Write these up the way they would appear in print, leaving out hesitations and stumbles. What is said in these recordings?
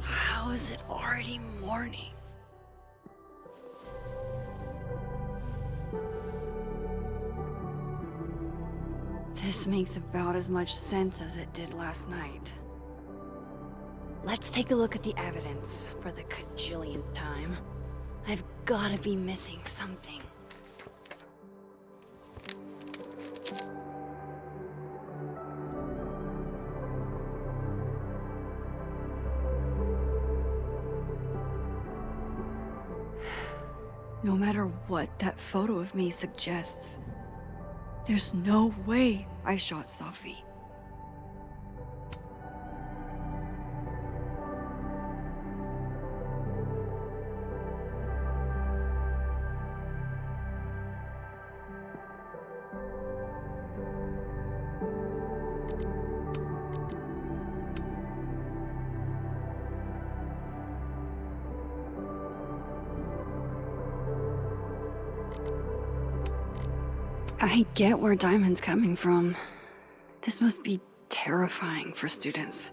How is it already morning? This makes about as much sense as it did last night. Let's take a look at the evidence for the cajillionth time. I've gotta be missing something. No matter what that photo of me suggests, there's no way I shot Safi. I get where Diamond's coming from. This must be terrifying for students.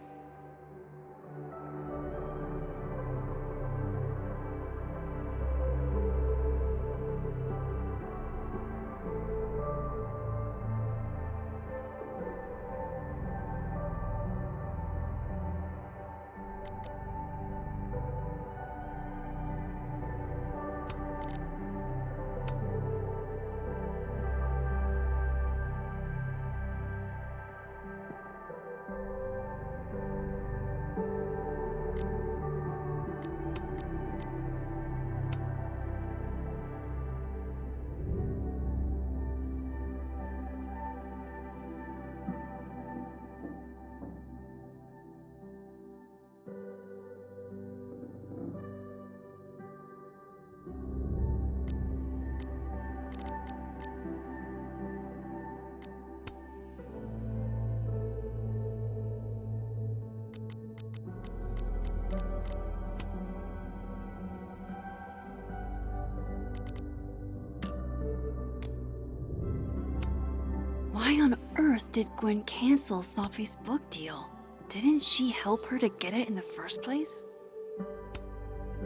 Why on earth did Gwen cancel Safi's book deal? Didn't she help her to get it in the first place?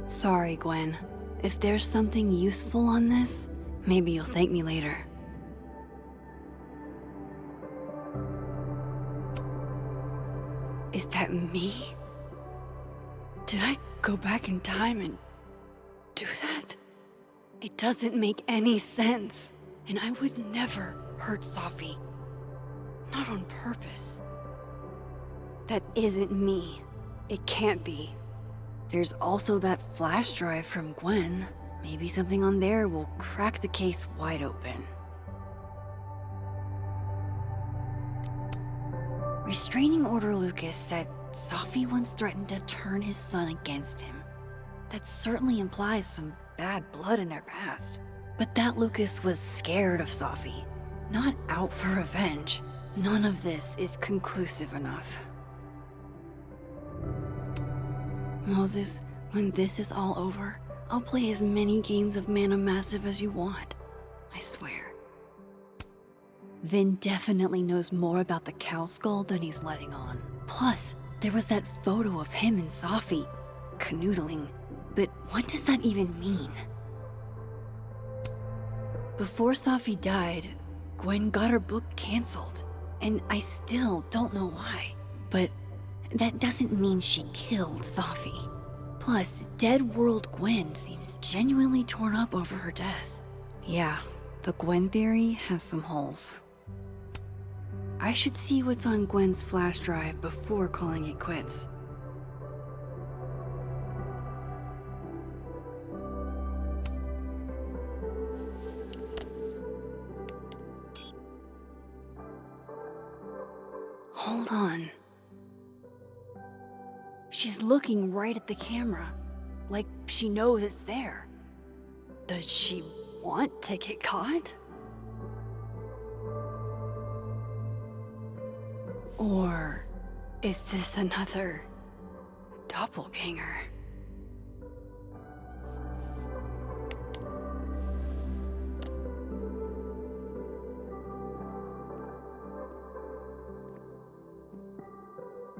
Sorry, Gwen. If there's something useful on this, maybe you'll thank me later. Is that me? Did I go back in time and do that? It doesn't make any sense, and I would never hurt Safi. Not on purpose. That isn't me. It can't be. There's also that flash drive from Gwen. Maybe something on there will crack the case wide open. Restraining Order Lucas said Safi once threatened to turn his son against him. That certainly implies some bad blood in their past. But that Lucas was scared of Safi, not out for revenge. None of this is conclusive enough. Moses, when this is all over, I'll play as many games of Mana Massive as you want. I swear. Vin definitely knows more about the cow skull than he's letting on. Plus, there was that photo of him and Safi, canoodling. But what does that even mean? Before Safi died, Gwen got her book canceled, and I still don't know why. But that doesn't mean she killed Safi. Plus, Dead World Gwen seems genuinely torn up over her death. Yeah, the Gwen theory has some holes. I should see what's on Gwen's flash drive before calling it quits. Hold on. She's looking right at the camera, like she knows it's there. Does she want to get caught? Or is this another doppelganger?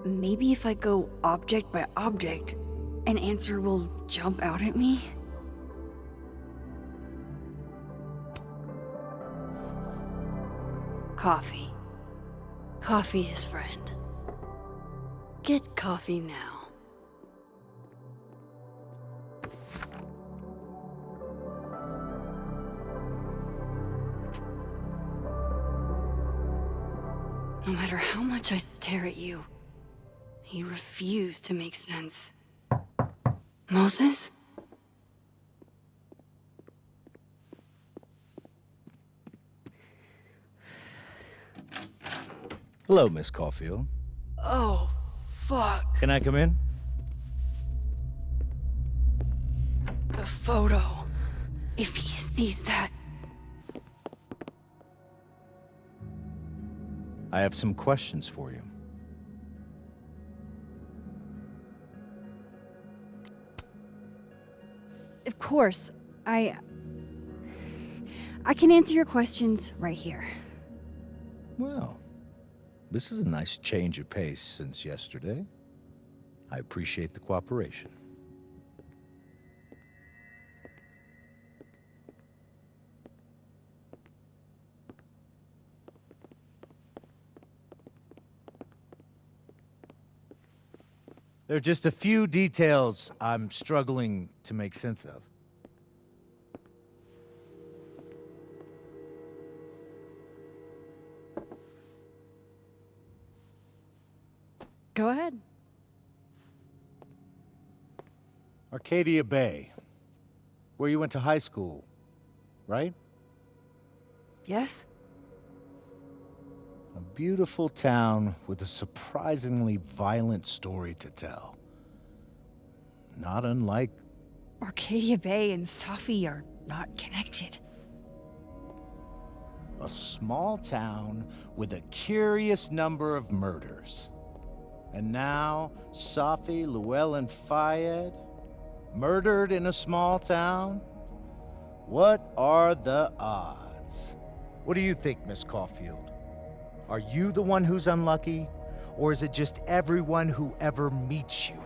maybe if I go object by object, an answer will jump out at me? Coffee. Coffee is friend. Get coffee now. No matter how much I stare at you, you refuse to make sense. Moses? Hello, Miss Caulfield. Oh, fuck. Can I come in? The photo. If he sees that... I have some questions for you. Of course, I can answer your questions right here. Well, this is a nice change of pace since yesterday. I appreciate the cooperation. There are just a few details I'm struggling to make sense of. Go ahead. Arcadia Bay, where you went to high school, right? Yes? A beautiful town with a surprisingly violent story to tell. Not unlike... Arcadia Bay and Safi are not connected. a small town with a curious number of murders. And now, Safi, Llewellyn Fayed, murdered in a small town? What are the odds? What do you think, Miss Caulfield? Are you the one who's unlucky, or is it just everyone who ever meets you?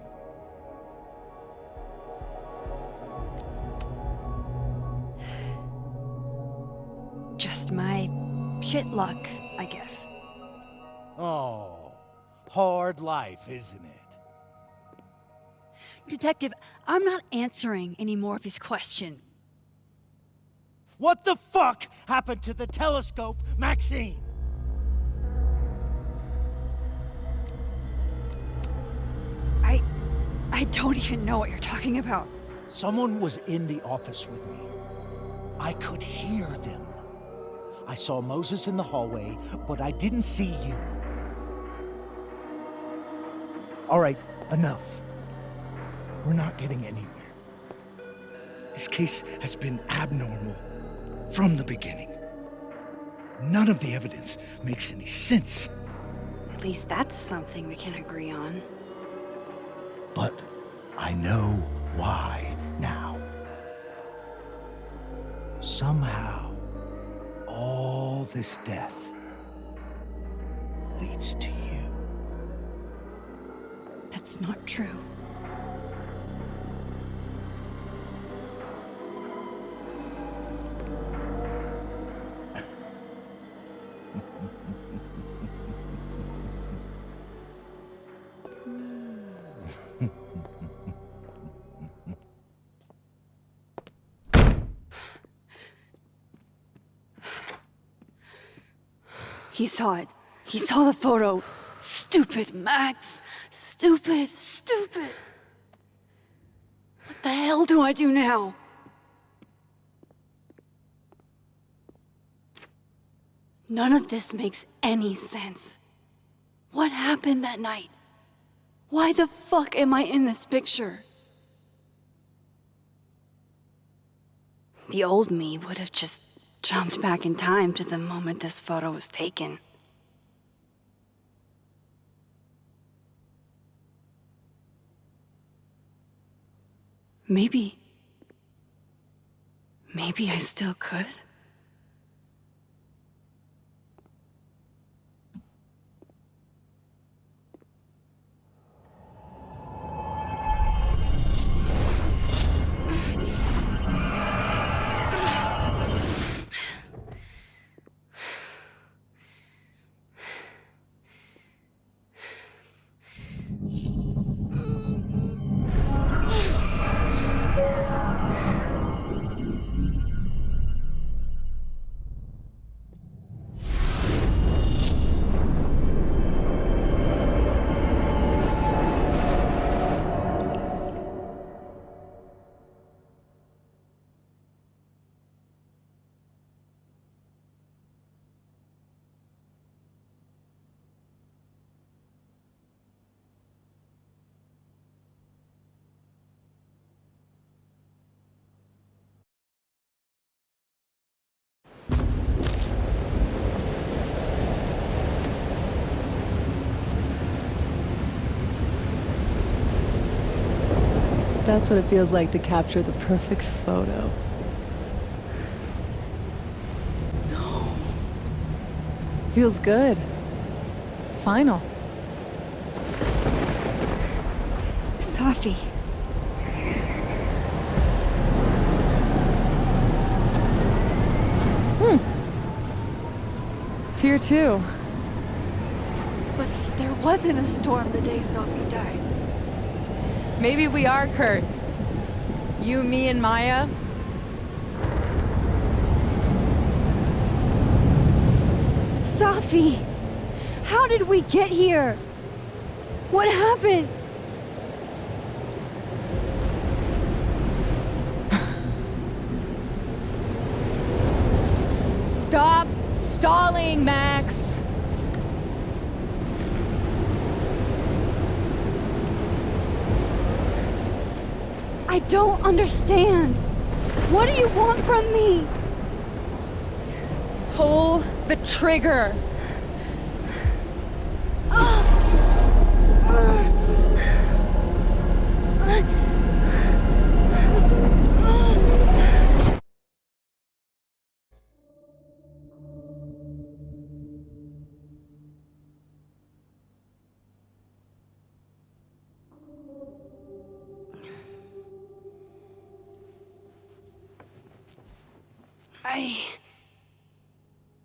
Just my shit luck, I guess. Oh, hard life, isn't it? Detective, I'm not answering any more of his questions. What the fuck happened to the telescope, Maxine? I don't even know what you're talking about. Someone was in the office with me. I could hear them. I saw Moses in the hallway, but I didn't see you. All right, enough. We're not getting anywhere. This case has been abnormal from the beginning. None of the evidence makes any sense. At least that's something we can agree on. But I know why now. Somehow, all this death leads to you. That's not true. He saw it. He saw the photo. Stupid, Max. Stupid, stupid. What the hell do I do now? None of this makes any sense. What happened that night? Why the fuck am I in this picture? The old me would have just jumped back in time to the moment this photo was taken. Maybe I still could. That's what it feels like to capture the perfect photo. No. Feels good. Final. Sophie. It's here too. But there wasn't a storm the day Sophie died. Maybe we are cursed. You, me, and Maya. Sophie! How did we get here? What happened? Stop stalling, Max! I don't understand. What do you want from me? Pull the trigger!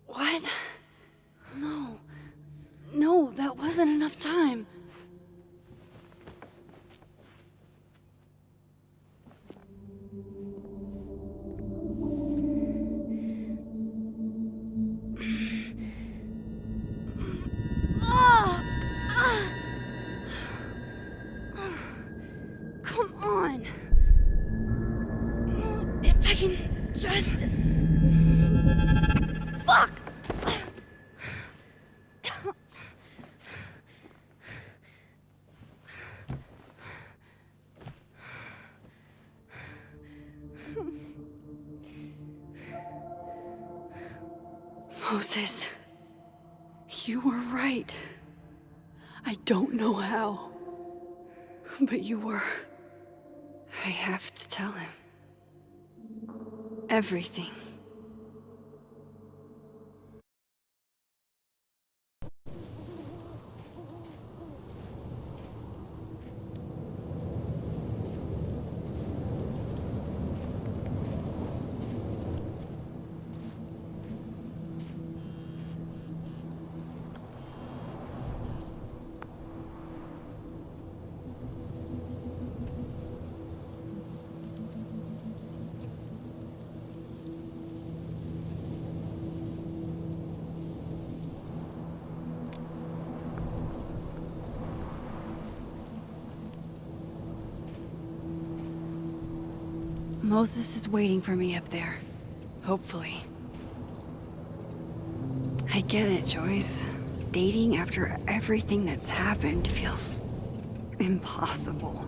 What? No. No, that wasn't enough time. Come on. If I can just... Fuck! Moses, you were right. I don't know how, but you were. I have to tell him. Everything. Moses is waiting for me up there. Hopefully. I get it, Joyce. Dating after everything that's happened feels impossible.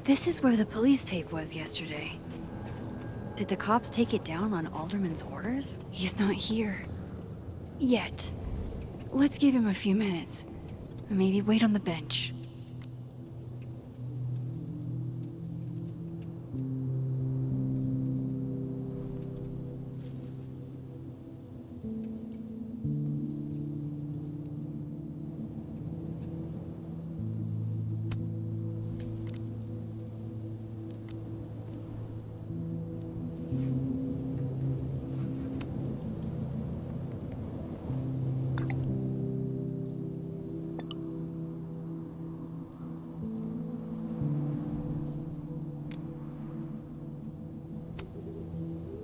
This is where the police tape was yesterday. Did the cops take it down on Alderman's orders? He's not here. Yet. Let's give him a few minutes. Maybe wait on the bench.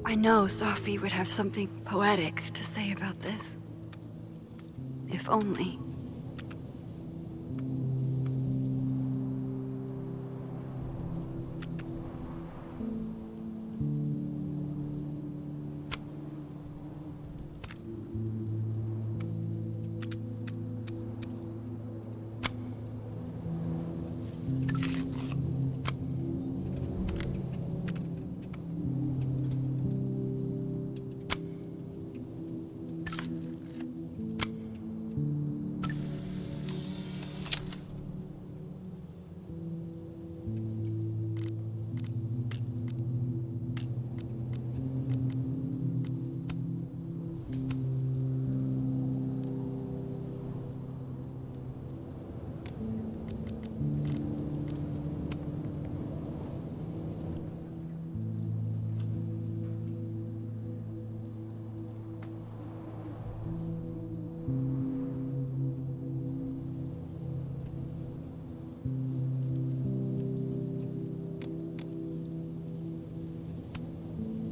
I know Sophie would have something poetic to say about this. If only.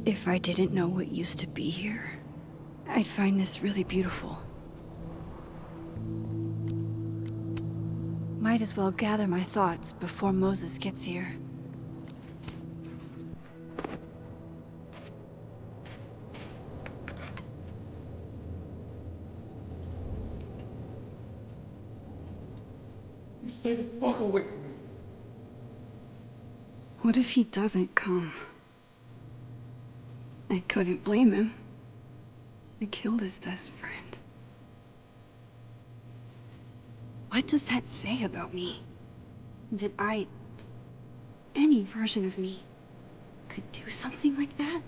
If I didn't know what used to be here, I'd find this really beautiful. Might as well gather my thoughts before Moses gets here. You stay the fuck away from me. What if he doesn't come? I couldn't blame him. I killed his best friend. What does that say about me? That any version of me, could do something like that?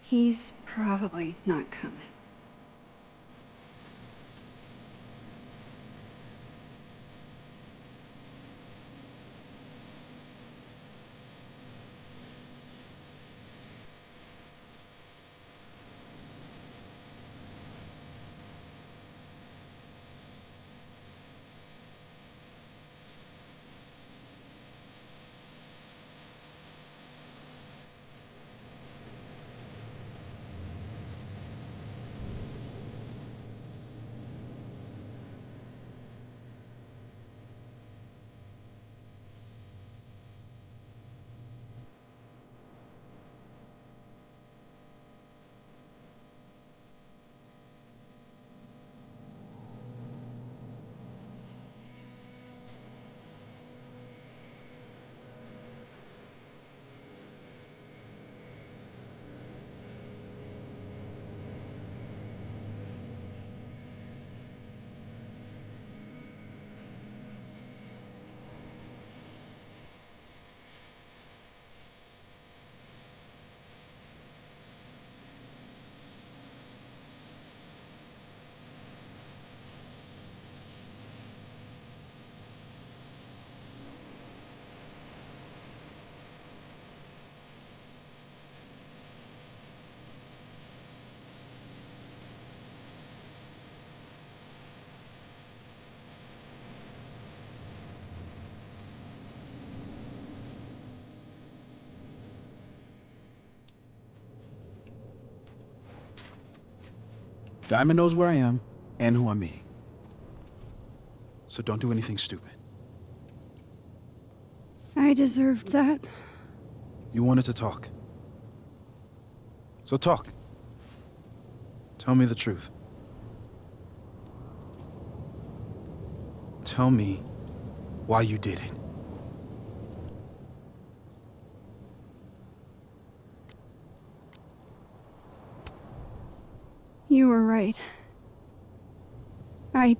He's probably not coming. Diamond knows where I am and who I'm meeting. So don't do anything stupid. I deserved that. You wanted to talk. So talk. Tell me the truth. Tell me why you did it. You were right. I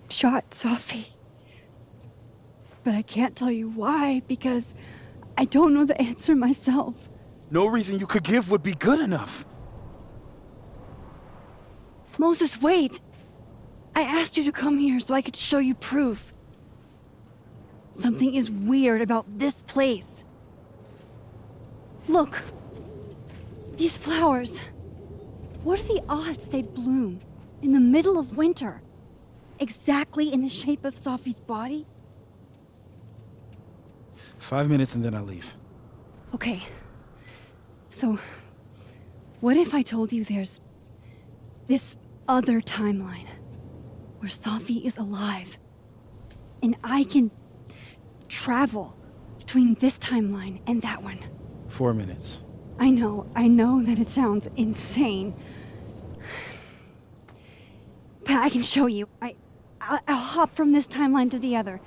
shot Sophie. But I can't tell you why, because I don't know the answer myself. No reason you could give would be good enough. Moses, wait! I asked you to come here so I could show you proof. Something is weird about this place. Look. These flowers. What are the odds they'd bloom in the middle of winter, exactly in the shape of Sophie's body? 5 minutes and then I leave. Okay. So, what if I told you there's this other timeline where Sophie is alive, and I can travel between this timeline and that one? 4 minutes. I know that it sounds insane. But I can show you. I'll hop from this timeline to the other.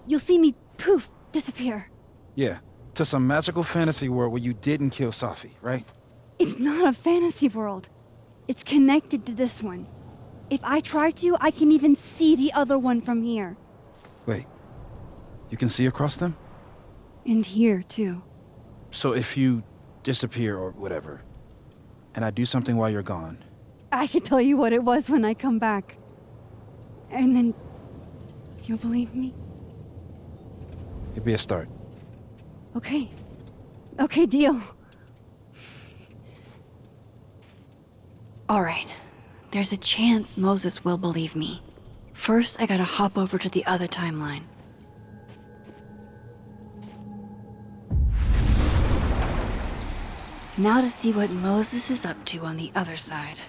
You'll see me, poof, disappear. Yeah, to some magical fantasy world where you didn't kill Safi, right? It's not a fantasy world. It's connected to this one. If I try to, I can even see the other one from here. Wait, you can see across them? And here, too. So if you disappear or whatever, and I do something while you're gone, I can tell you what it was when I come back. And then you'll believe me? it'd be a start. Okay. Okay, deal. All right. There's a chance Moses will believe me. First, I gotta hop over to the other timeline. Now to see what Moses is up to on the other side.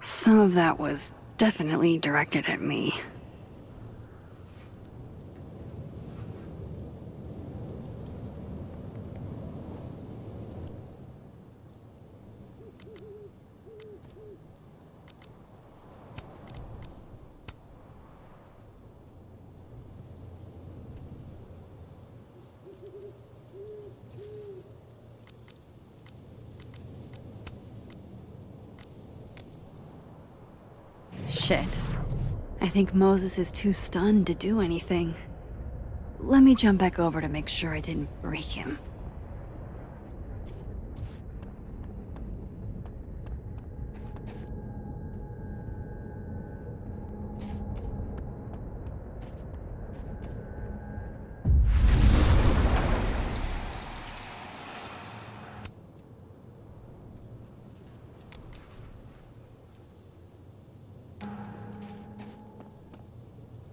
Some of that was definitely directed at me. Shit. I think Moses is too stunned to do anything. Let me jump back over to make sure I didn't break him.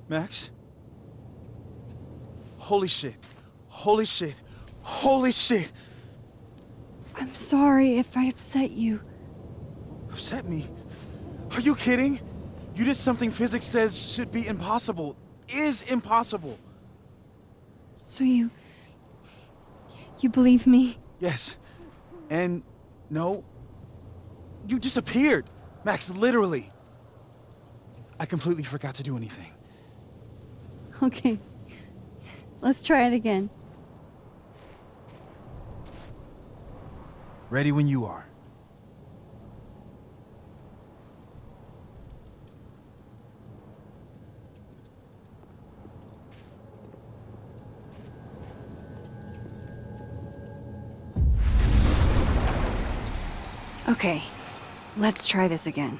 Max? Holy shit. Holy shit. Holy shit. I'm sorry if I upset you. Upset me? Are you kidding? You did something physics says should be impossible. Is impossible. So you believe me? Yes. And no. You disappeared. Max, literally. I completely forgot to do anything. Okay. Let's try it again. Ready when you are. Okay. Let's try this again.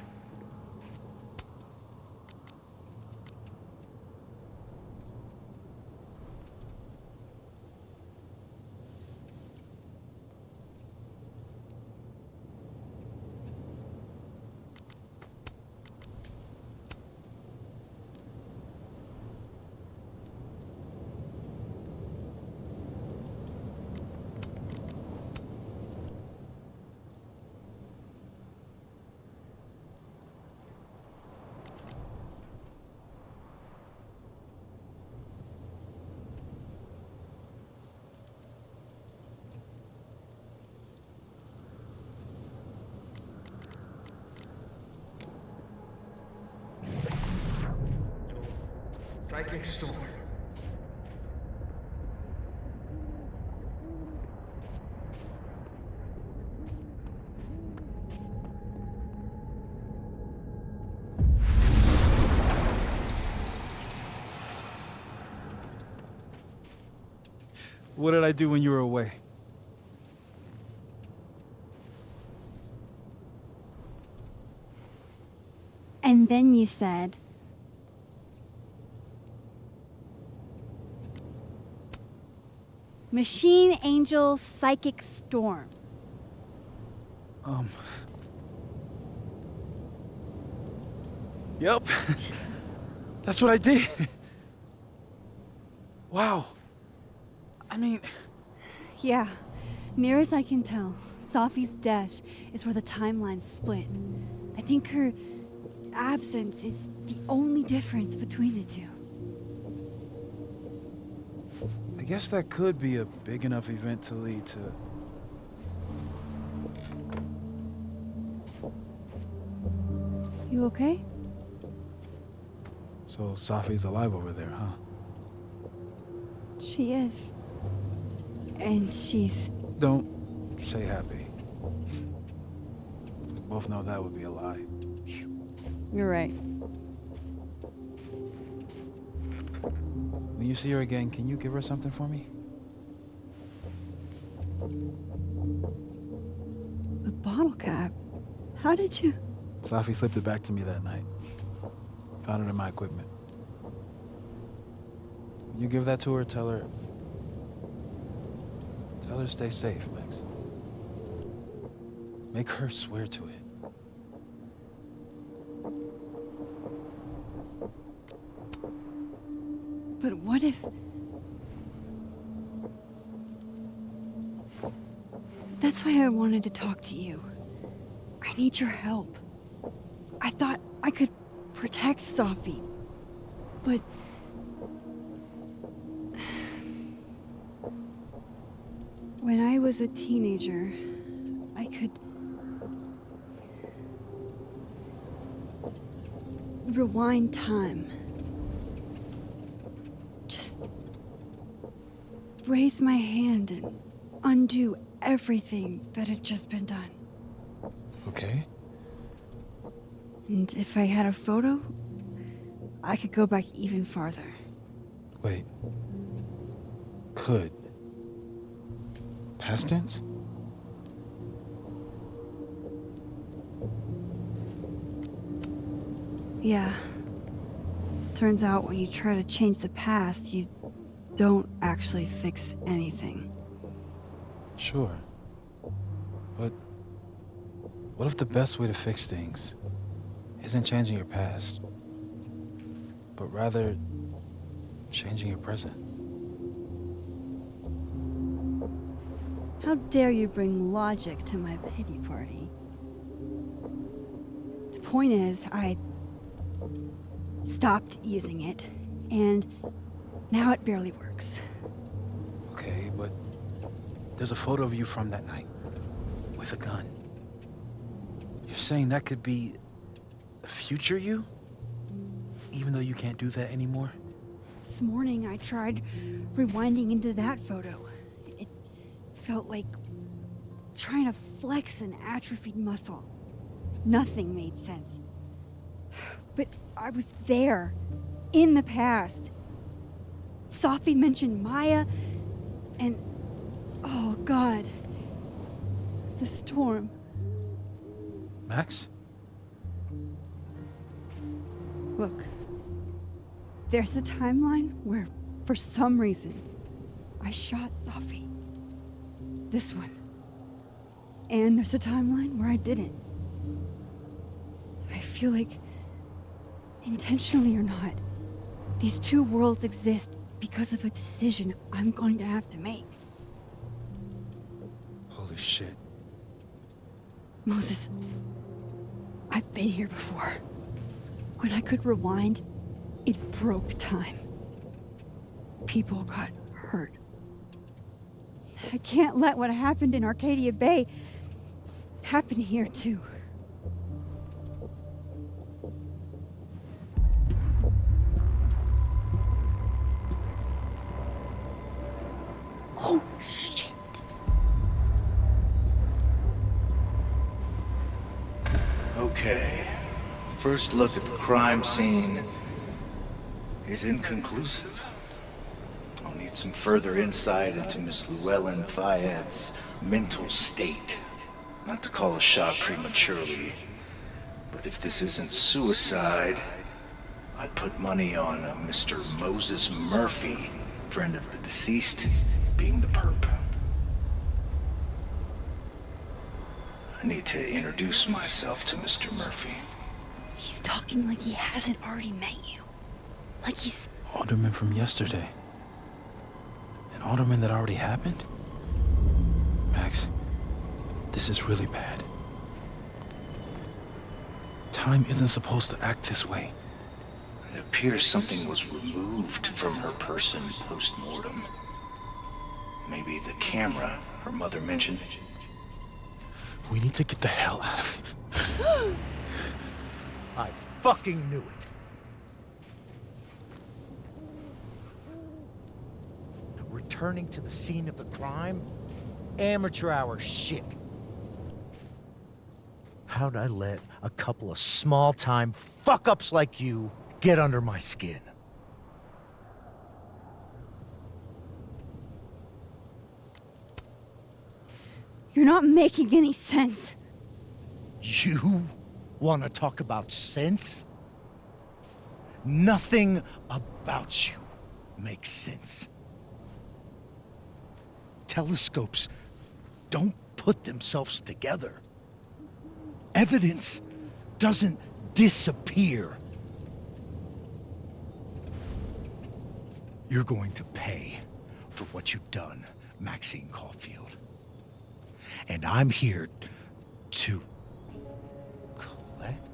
psychic storm. What did I do when you were away? And then you said, Machine Angel Psychic Storm. Yep. That's what I did. Wow. I mean, Yeah, near as I can tell, Safi's death is where the timelines split. I think her absence is the only difference between the two. I guess that could be a big enough event to lead to... You okay? So Safi's alive over there, huh? She is. And she's... Don't say happy. We both know that would be a lie. You're right. When you see her again, can you give her something for me? The bottle cap? How did you... Safi slipped it back to me that night. Found it in my equipment. You give that to her, tell her stay safe, Max. Make her swear to it. But what if... That's why I wanted to talk to you. I need your help. I thought I could protect Safi, but... When I was a teenager, I could... rewind time. Just... raise my hand and undo everything that had just been done. Okay. And if I had a photo, I could go back even farther. Wait. Could. Past tense? Yeah. Turns out when you try to change the past, you don't actually fix anything. Sure. But what if the best way to fix things isn't changing your past, but rather changing your present? How dare you bring logic to my pity party? The point is, I stopped using it, and now it barely works. Okay, but there's a photo of you from that night with a gun. You're saying that could be a future you? Even though you can't do that anymore? This morning I tried rewinding into that photo. It felt like trying to flex an atrophied muscle. Nothing made sense. But I was there, in the past. Safi mentioned Maya, and oh God, the storm. Max? Look, there's a timeline where, for some reason, I shot Safi. This one. And there's a timeline where I didn't. I feel like, intentionally or not, these two worlds exist because of a decision I'm going to have to make. Holy shit. Moses, I've been here before. When I could rewind, it broke time. People got hurt. I can't let what happened in Arcadia Bay happen here too. Okay. First look at the crime scene is inconclusive. I'll need some further insight into Miss Llewellyn Fayette's mental state. Not to call a shot prematurely, but if this isn't suicide, I'd put money on a Mr. Moses Murphy, friend of the deceased, being the perp. I need to introduce myself to Mr. Murphy. He's talking like he hasn't already met you. Like he's... Alderman from yesterday. An alderman that already happened? Max, this is really bad. Time isn't supposed to act this way. It appears something was removed from her person post-mortem. Maybe the camera her mother mentioned. We need to get the hell out of here. I fucking knew it. Returning to the scene of the crime? Amateur hour shit. How'd I let a couple of small-time fuck-ups like you get under my skin? You're not making any sense. You want to talk about sense? Nothing about you makes sense. Telescopes don't put themselves together. Evidence doesn't disappear. You're going to pay for what you've done, Maxine Caulfield. And I'm here to collect.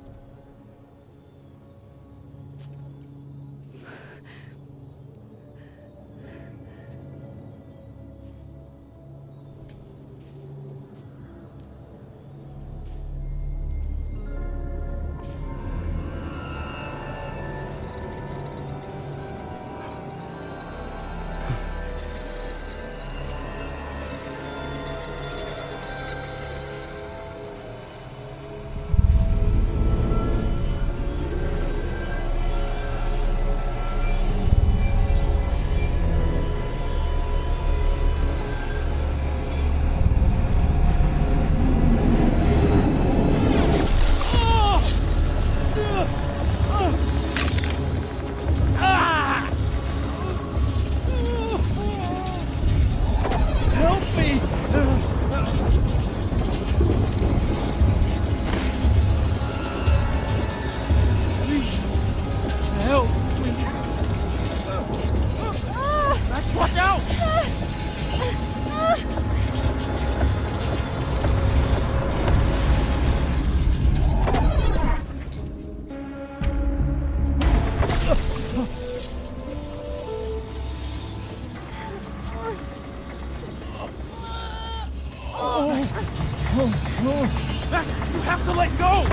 You have to let go!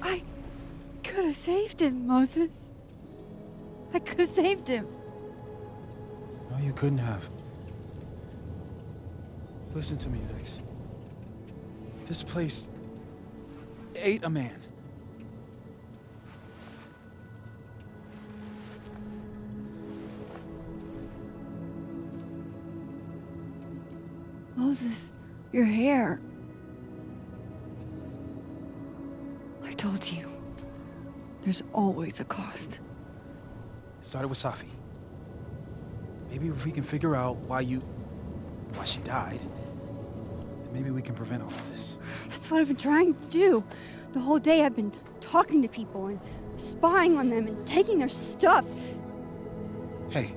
I could have saved him, Moses. I could have saved him. No, you couldn't have. Listen to me, Vix. This place ate a man. Moses, your hair. I told you. There's always a cost. It started with Safi. Maybe if we can figure out why she died, then maybe we can prevent all of this. That's what I've been trying to do. The whole day I've been talking to people and spying on them and taking their stuff. Hey,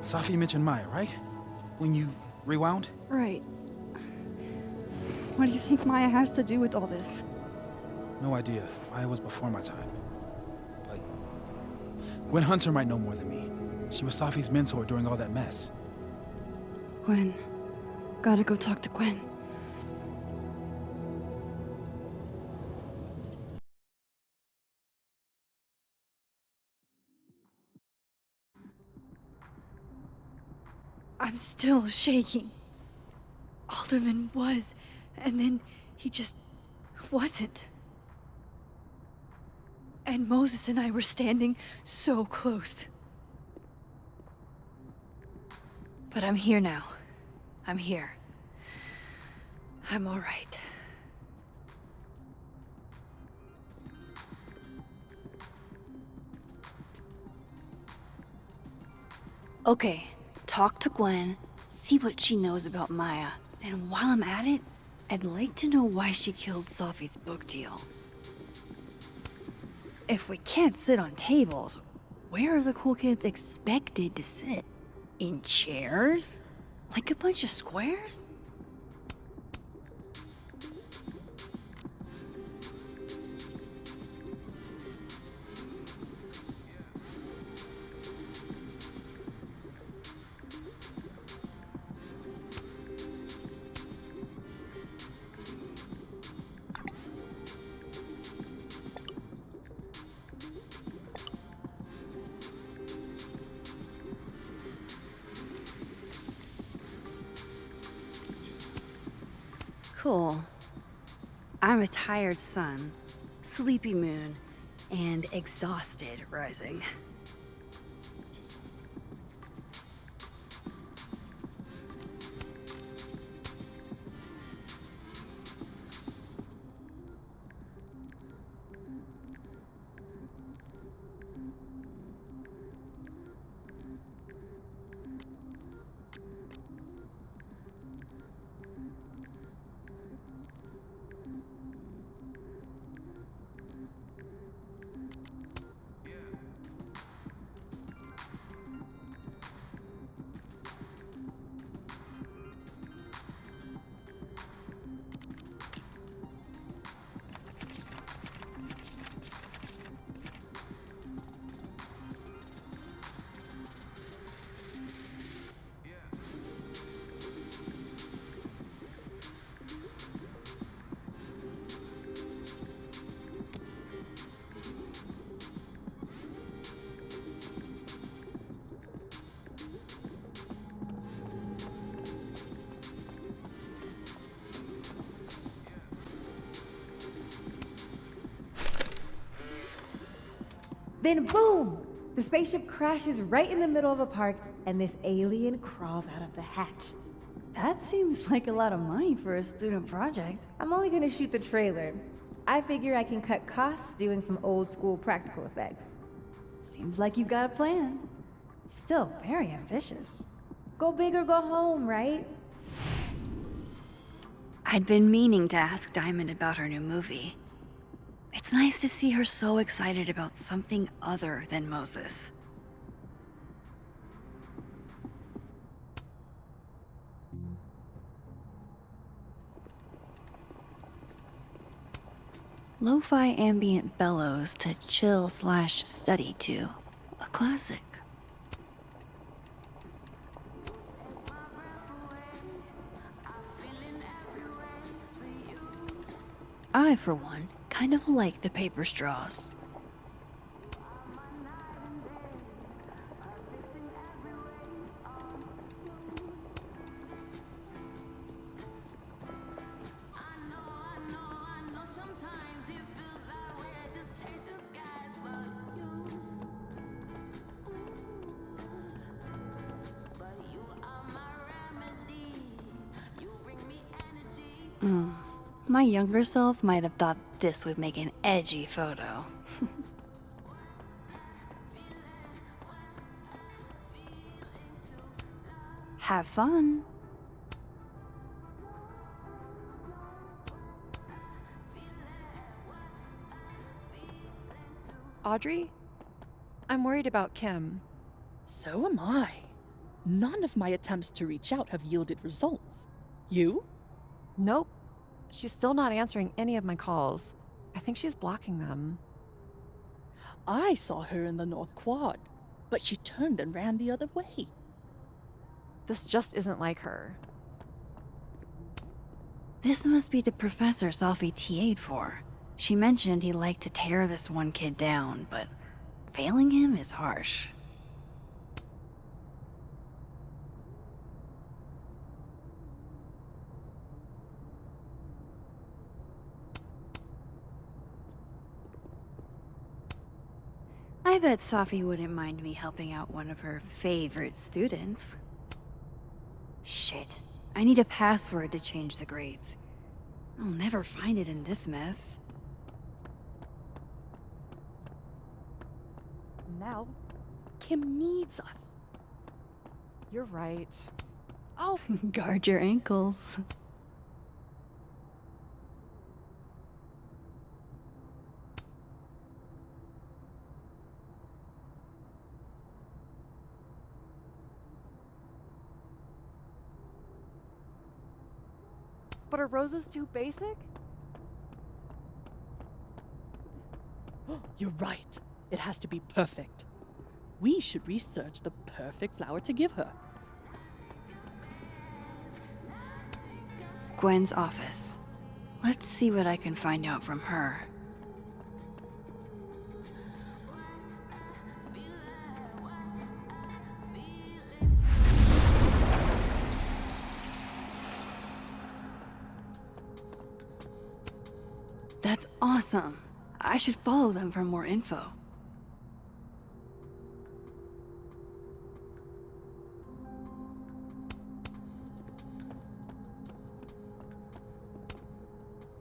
Safi mentioned Maya, right? When you rewound? Right. What do you think Maya has to do with all this? No idea. Maya was before my time. Gwen Hunter might know more than me. She was Safi's mentor during all that mess. Gwen. Gotta go talk to Gwen. I'm still shaking. Alderman was, and then he just wasn't. And Moses and I were standing so close. But I'm here now. I'm here. I'm all right. Okay, talk to Gwen, see what she knows about Maya, and while I'm at it, I'd like to know why she killed Safi's book deal. If we can't sit on tables, where are the cool kids expected to sit? In chairs? Like a bunch of squares? Cool. I'm a tired sun, sleepy moon, and exhausted rising. Then boom! The spaceship crashes right in the middle of a park, and this alien crawls out of the hatch. That seems like a lot of money for a student project. I'm only gonna shoot the trailer. I figure I can cut costs doing some old school practical effects. Seems like you've got a plan. Still very ambitious. Go big or go home, right? I'd been meaning to ask Diamond about her new movie. It's nice to see her so excited about something other than Moses. Lo-fi ambient bellows to chill/study to. A classic. I, for one, kind of like the paper straws. My younger self might have thought this would make an edgy photo. Have fun. Audrey? I'm worried about Kim. So am I. None of my attempts to reach out have yielded results. You? Nope. She's still not answering any of my calls. I think she's blocking them. I saw her in the North Quad, but she turned and ran the other way. This just isn't like her. This must be the professor Sophie TA'd for. She mentioned he liked to tear this one kid down, but failing him is harsh. I bet Sophie wouldn't mind me helping out one of her favorite students. Shit. I need a password to change the grades. I'll never find it in this mess. Now, Kim needs us. You're right. Oh, Guard your ankles. but are roses too basic? You're right. It has to be perfect. We should research the perfect flower to give her. Gwen's office. Let's see what I can find out from her. That's awesome. I should follow them for more info.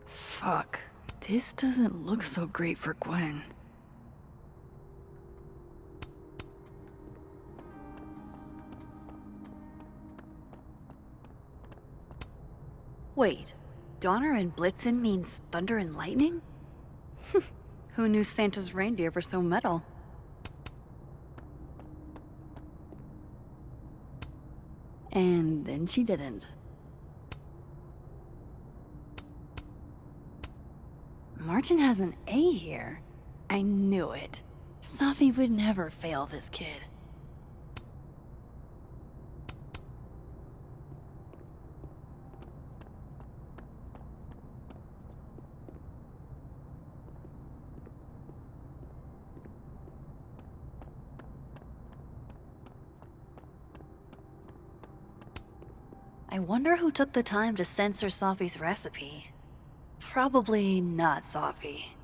Fuck. This doesn't look so great for Gwen. Wait, Donner and Blitzen means thunder and lightning? Who knew Santa's reindeer were so metal? And then she didn't. Martin has an A here. I knew it. Sophie would never fail this kid. I wonder who took the time to censor Sophie's recipe. Probably not Sophie.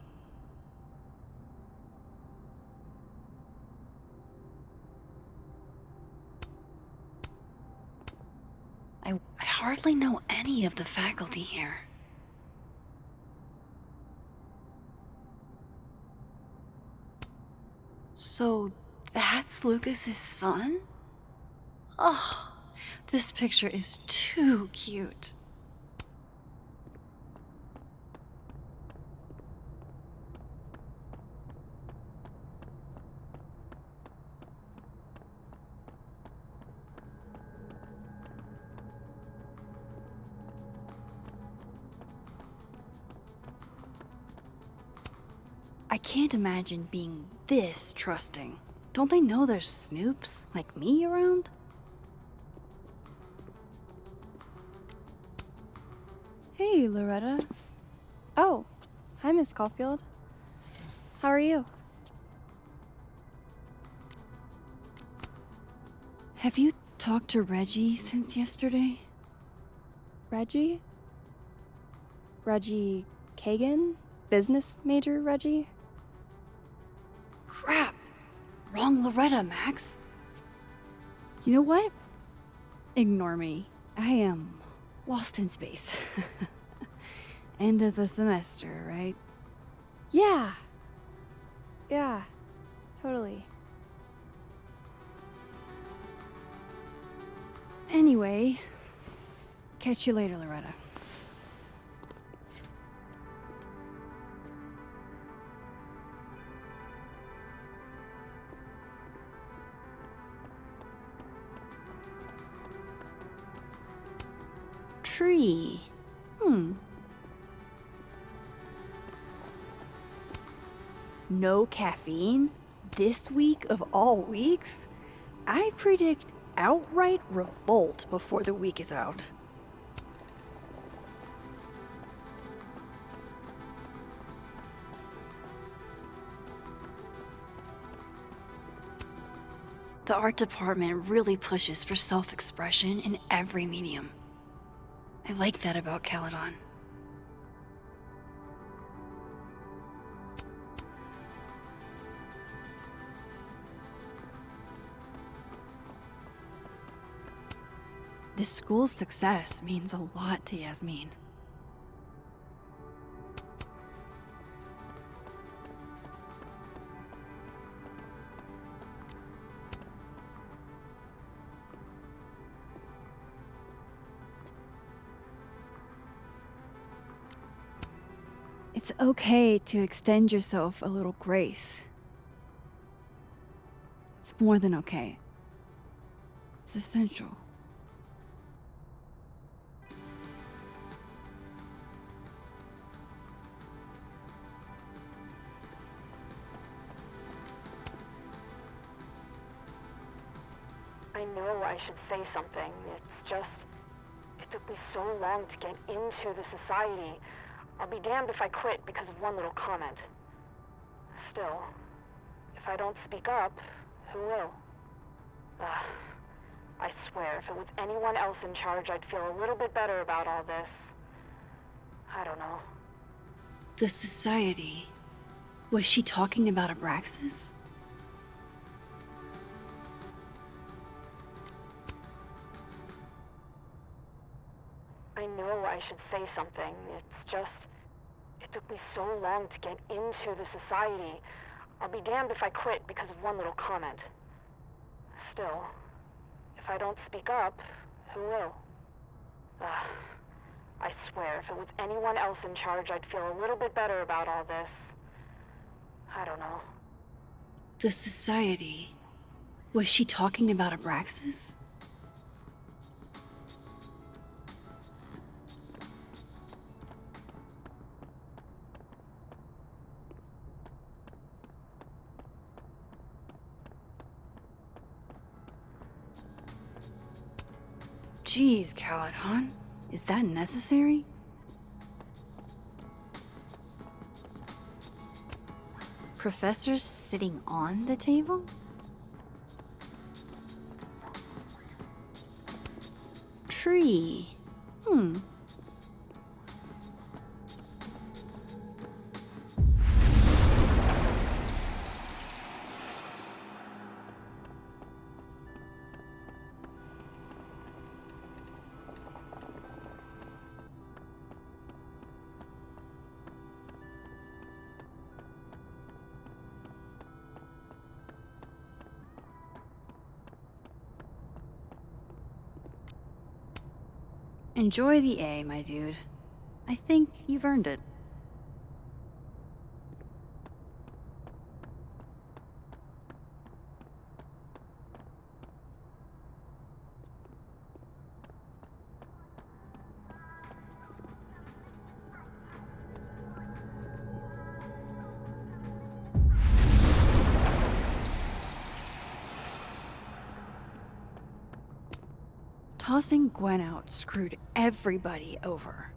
I hardly know any of the faculty here. So that's Lucas's son? Oh, this picture is too cute. I can't imagine being this trusting. Don't they know there's snoops like me around? Hey, Loretta. Oh, hi, Miss Caulfield. How are you? Have you talked to Reggie since yesterday? Reggie? Reggie Kagan? Business major Reggie? Crap! Wrong Loretta, Max. You know what? Ignore me. I am lost in space. End of the semester, right? Yeah. Yeah, totally. Anyway, catch you later, Loretta. Tree. no caffeine this week of all weeks, I predict outright revolt before the week is out. The art department really pushes for self-expression in every medium. I like that about Caledon. This school's success means a lot to Yasmin. It's okay to extend yourself a little grace. It's more than okay. It's essential. I know I should say something. It's just, it took me so long to get into the society. I'll be damned if I quit because of one little comment. Still, if I don't speak up, who will? I swear, if it was anyone else in charge, I'd feel a little bit better about all this. I don't know. The society. Was she talking about Abraxas? I know I should say something. It's just, it took me so long to get into the society. I'll be damned if I quit because of one little comment. Still, if I don't speak up, who will? I swear, if it was anyone else in charge, I'd feel a little bit better about all this. I don't know. The society. Was she talking about Abraxas? Jeez, Caledon. Is that necessary? Professors sitting on the table? Tree. Enjoy the A, my dude. I think you've earned it. Tossing Gwen out screwed everybody over.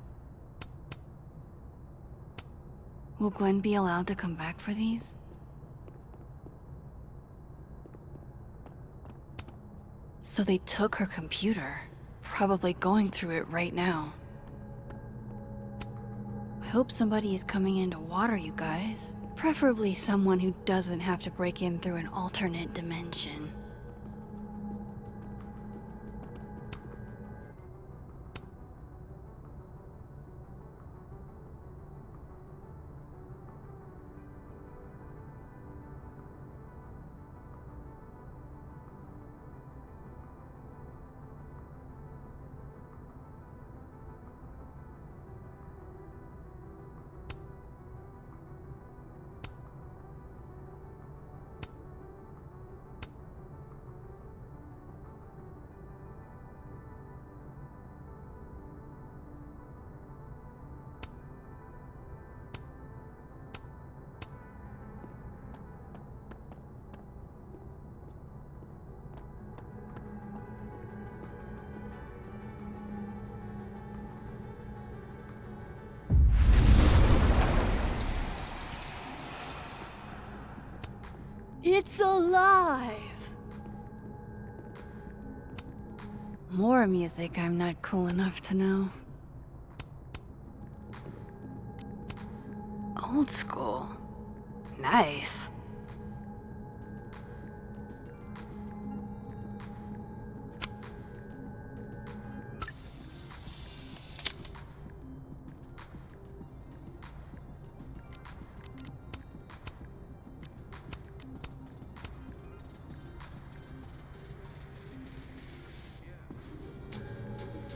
Will Gwen be allowed to come back for these? So they took her computer, probably going through it right now. I hope somebody is coming in to water you guys. Preferably someone who doesn't have to break in through an alternate dimension. It's alive! More music I'm not cool enough to know. Old school. Nice.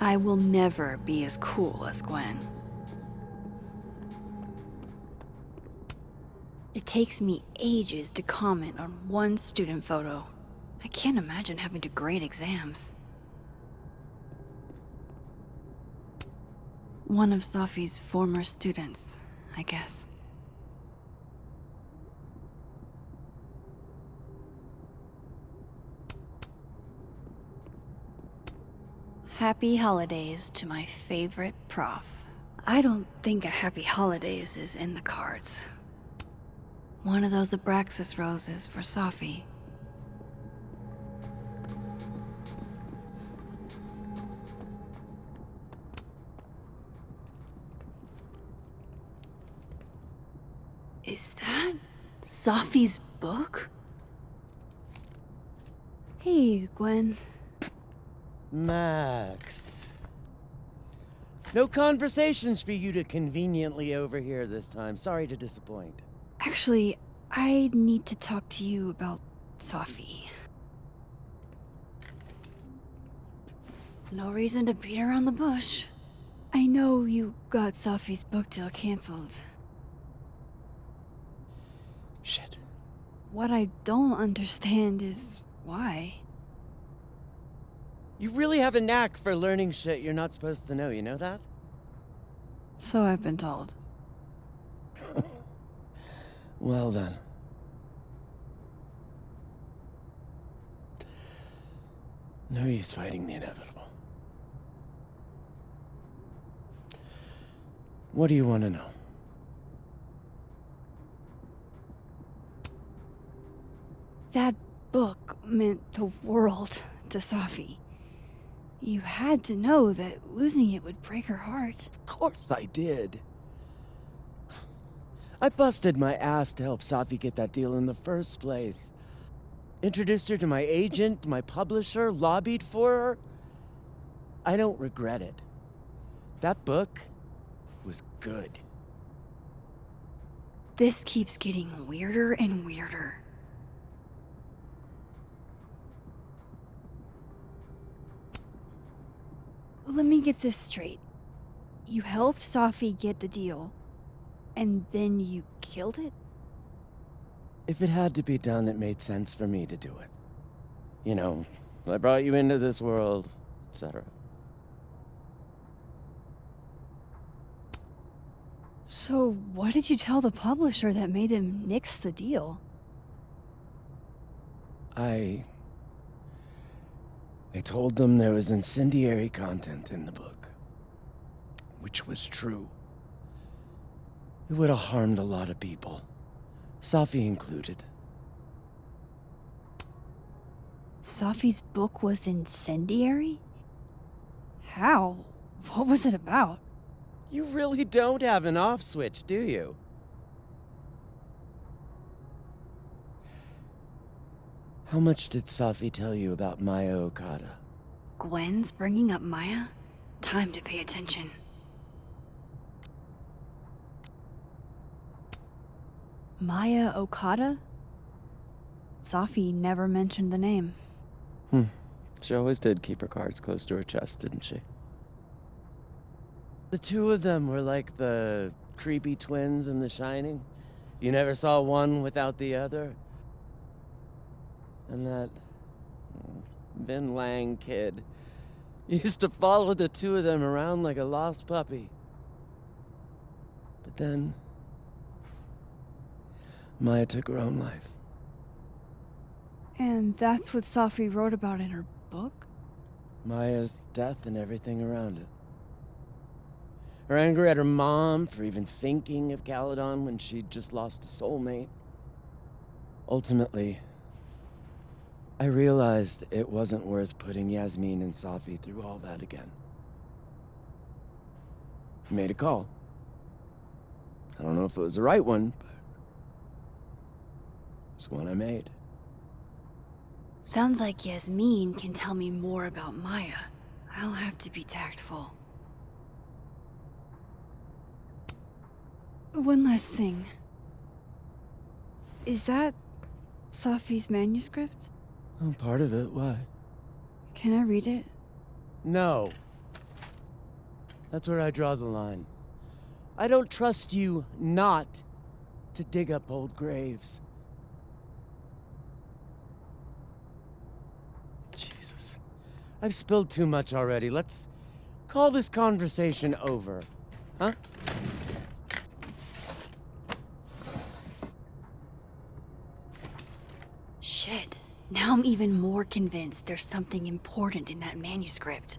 I will never be as cool as Gwen. It takes me ages to comment on one student photo. I can't imagine having to grade exams. One of Sophie's former students, I guess. Happy holidays to my favorite prof. I don't think a happy holidays is in the cards. One of those Abraxas roses for Sophie. Is that Sophie's book? Hey, Gwen. Max. No conversations for you to conveniently overhear this time. Sorry to disappoint. Actually, I need to talk to you about Sophie. No reason to beat around the bush. I know you got Sophie's book deal canceled. Shit. What I don't understand is why. You really have a knack for learning shit you're not supposed to know, you know that? So I've been told. Well then. No use fighting the inevitable. What do you want to know? That book meant the world to Sophie. You had to know that losing it would break her heart. Of course I did. I busted my ass to help Sophie get that deal in the first place. Introduced her to my agent, my publisher, lobbied for her. I don't regret it. That book was good. This keeps getting weirder and weirder. Let me get this straight. You helped Sophie get the deal, and then you killed it? If it had to be done, it made sense for me to do it. You know, I brought you into this world, etc. So what did you tell the publisher that made them nix the deal? I told them there was incendiary content in the book. Which was true. It would have harmed a lot of people. Sophie included. Sophie's book was incendiary? How? What was it about? You really don't have an off switch, do you? How much did Sophie tell you about Maya Okada? Gwen's bringing up Maya? Time to pay attention. Maya Okada? Sophie never mentioned the name. She always did keep her cards close to her chest, didn't she? The two of them were like the creepy twins in The Shining. You never saw one without the other. And that Vin Lang kid used to follow the two of them around like a lost puppy. But then Maya took her own life. And that's what Sophie wrote about in her book? Maya's death and everything around it. Her anger at her mom for even thinking of Caledon when she'd just lost a soulmate. Ultimately, I realized it wasn't worth putting Yasmin and Safi through all that again. I made a call. I don't know if it was the right one, but it's one I made. Sounds like Yasmin can tell me more about Maya. I'll have to be tactful. One last thing. Is that Safi's manuscript? Oh, part of it. Why? Can I read it? No. That's where I draw the line. I don't trust you not to dig up old graves. Jesus. I've spilled too much already. Let's call this conversation over. Huh? Shit. Now I'm even more convinced there's something important in that manuscript.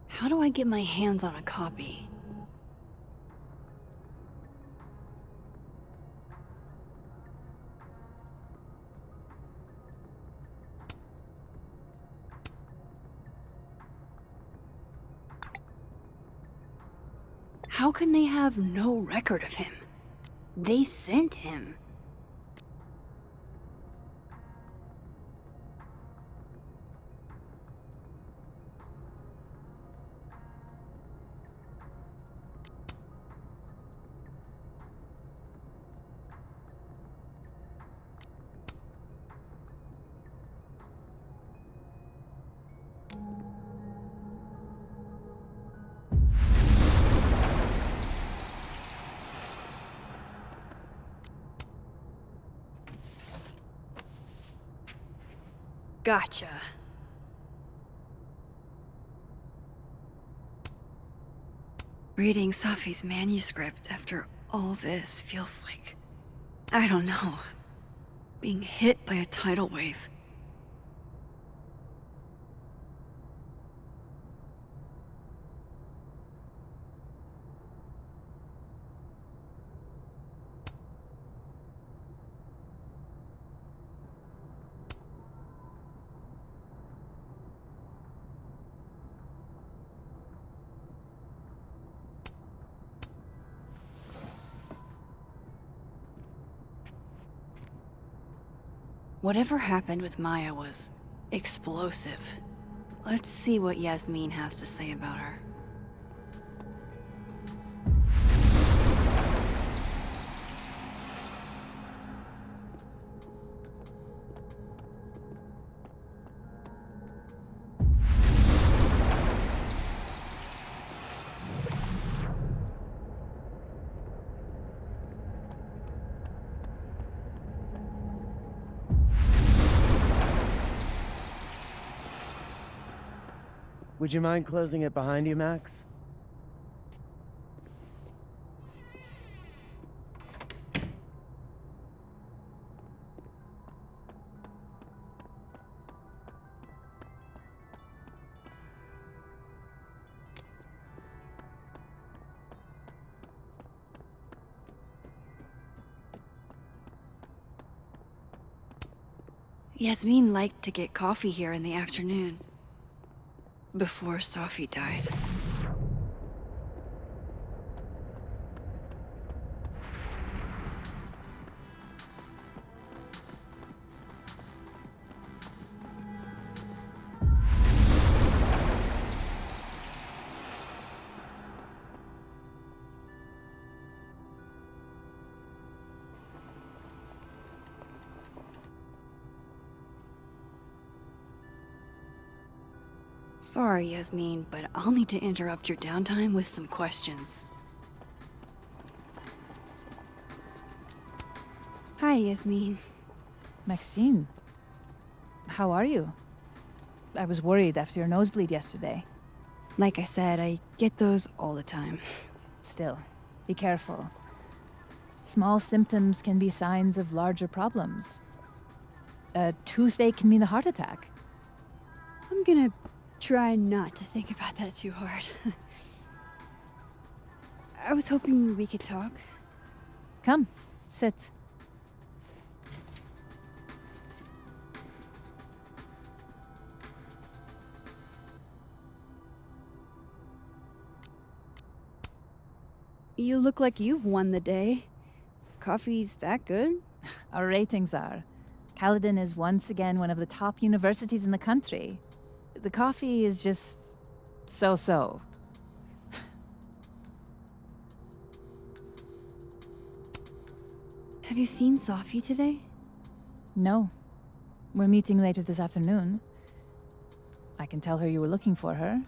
How do I get my hands on a copy? How can they have no record of him? They sent him. Gotcha. Reading Safi's manuscript after all this feels like, I don't know, being hit by a tidal wave. Whatever happened with Maya was explosive. Let's see what Yasmin has to say about her. Would you mind closing it behind you, Max? Yasmin liked to get coffee here in the afternoon. Before Safi died. Sorry, Yasmin, but I'll need to interrupt your downtime with some questions. Hi, Yasmin. Maxine, how are you? I was worried after your nosebleed yesterday. Like I said, I get those all the time. Still, be careful. Small symptoms can be signs of larger problems. A toothache can mean a heart attack. I'm gonna try not to think about that too hard. I was hoping we could talk. Come, sit. You look like you've won the day. Coffee's that good? Our ratings are. Caledon is once again one of the top universities in the country. The coffee is just so-so. Have you seen Sophie today? No. We're meeting later this afternoon. I can tell her you were looking for her.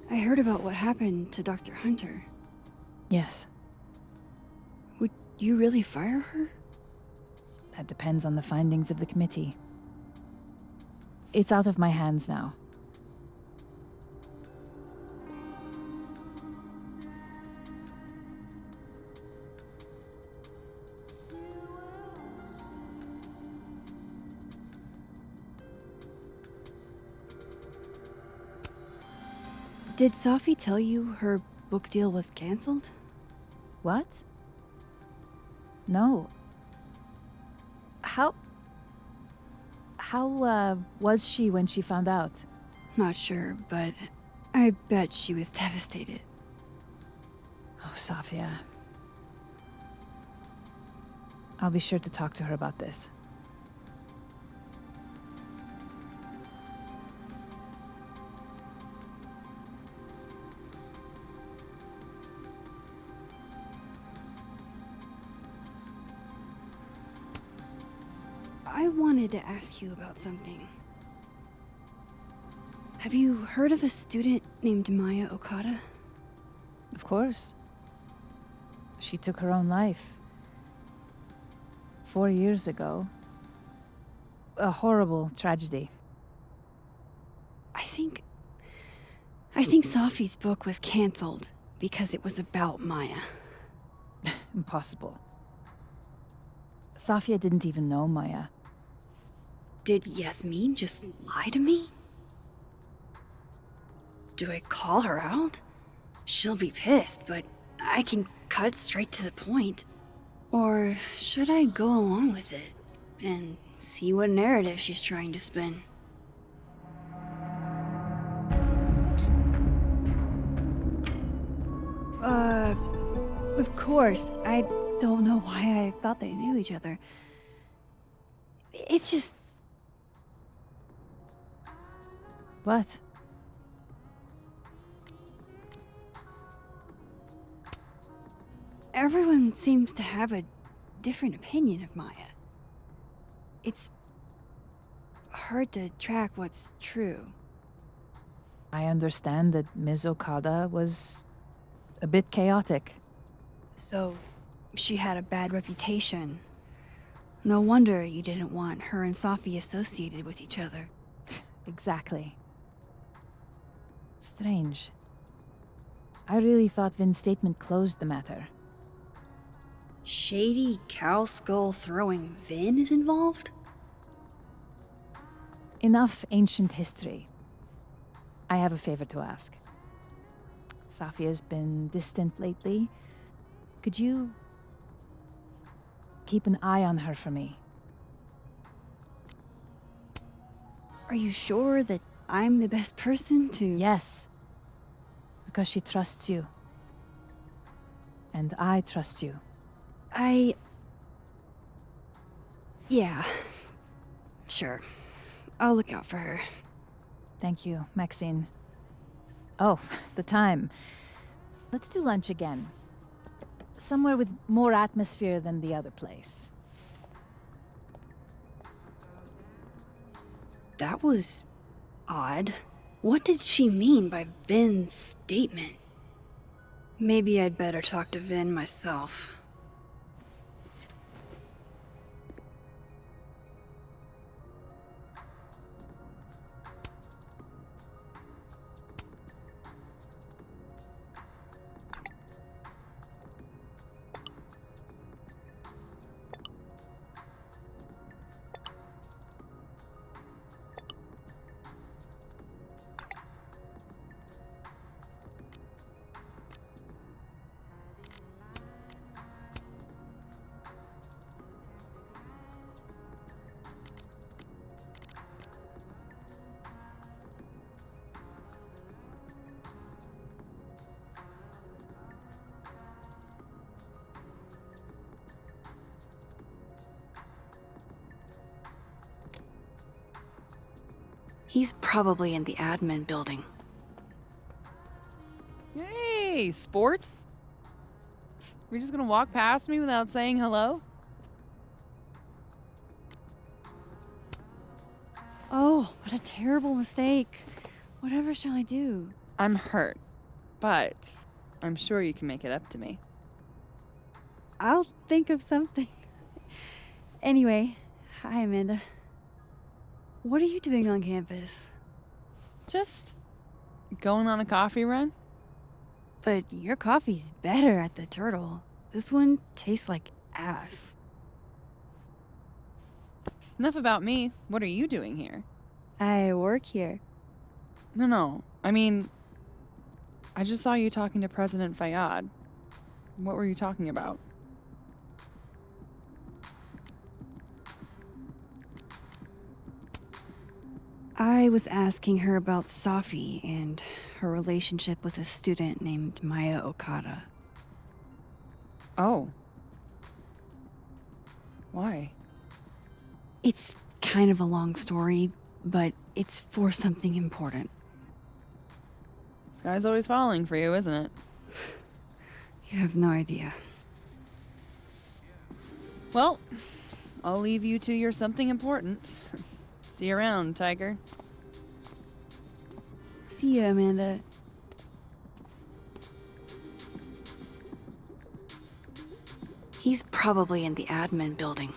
I heard about what happened to Dr. Hunter. Yes, Would you really fire her? that depends on the findings of the committee. It's out of my hands now. Did Sophie tell you her book deal was canceled? What? No. How was she when she found out? Not sure, but I bet she was devastated. Oh, Safia. I'll be sure to talk to her about this. I wanted to ask you about something. Have you heard of a student named Maya Okada? Of course. She took her own life. 4 years ago. A horrible tragedy. I think Sophie's book was canceled because it was about Maya. Impossible. Safia didn't even know Maya. Did Yasmin just lie to me? Do I call her out? She'll be pissed, but I can cut straight to the point. Or should I go along with it and see what narrative she's trying to spin? Of course. I don't know why I thought they knew each other. It's just... What? Everyone seems to have a different opinion of Maya. It's hard to track what's true. I understand that Ms. Okada was a bit chaotic. So, she had a bad reputation. No wonder you didn't want her and Sophie associated with each other. Exactly. Strange. I really thought Vin's statement closed the matter. Shady cow skull throwing Vin is involved? Enough ancient history. I have a favor to ask. Safia's been distant lately. Could you keep an eye on her for me? Are you sure that I'm the best person to... Yes. Because she trusts you. And I trust you. Yeah. Sure. I'll look out for her. Thank you, Maxine. Oh, the time. Let's do lunch again. Somewhere with more atmosphere than the other place. That was... odd. What did she mean by Vin's statement? Maybe I'd better talk to Vin myself. He's probably in the admin building. Hey, sport? You're just gonna walk past me without saying hello? Oh, what a terrible mistake. Whatever shall I do? I'm hurt, but I'm sure you can make it up to me. I'll think of something. Anyway, hi, Amanda. What are you doing on campus? Just going on a coffee run? But your coffee's better at the Turtle. This one tastes like ass. Enough about me. What are you doing here? I work here. No. I mean, I just saw you talking to President Fayyad. What were you talking about? I was asking her about Safi and her relationship with a student named Maya Okada. Oh. Why? It's kind of a long story, but it's for something important. This guy's always falling for you, isn't it? You have no idea. Well, I'll leave you to your something important. See you around, Tiger. See you, Amanda. He's probably in the admin building.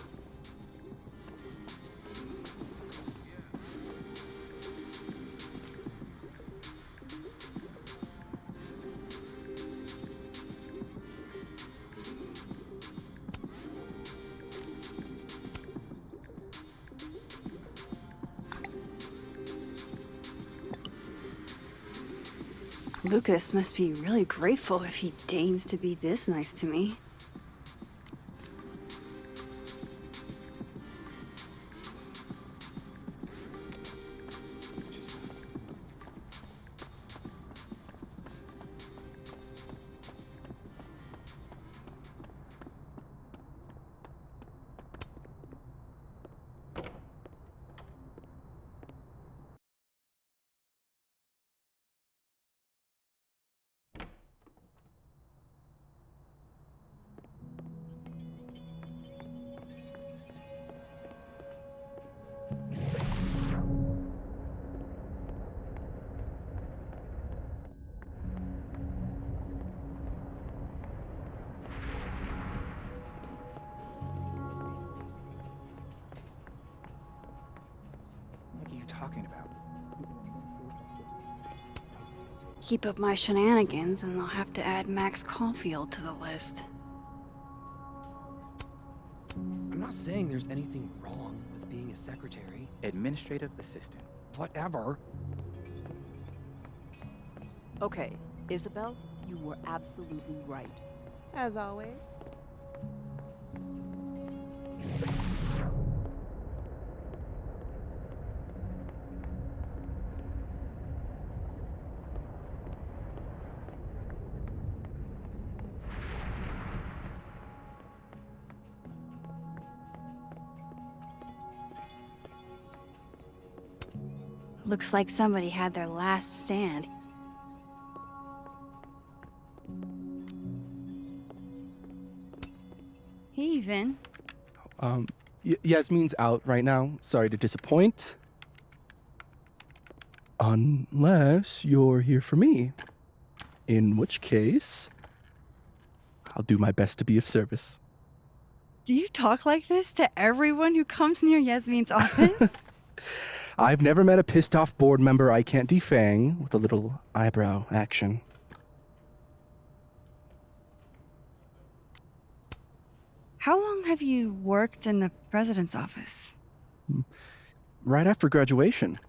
Lucas must be really grateful if he deigns to be this nice to me. What are you talking about? Keep up my shenanigans and they'll have to add Max Caulfield to the list. I'm not saying there's anything wrong with being a secretary. Administrative assistant. Whatever. Okay, Isabel, you were absolutely right. As always. Looks like somebody had their last stand. Hey, Vin. Yasmin's out right now. Sorry to disappoint. Unless you're here for me. In which case, I'll do my best to be of service. Do you talk like this to everyone who comes near Yasmin's office? I've never met a pissed off board member I can't defang with a little eyebrow action. How long have you worked in the president's office? Right after graduation.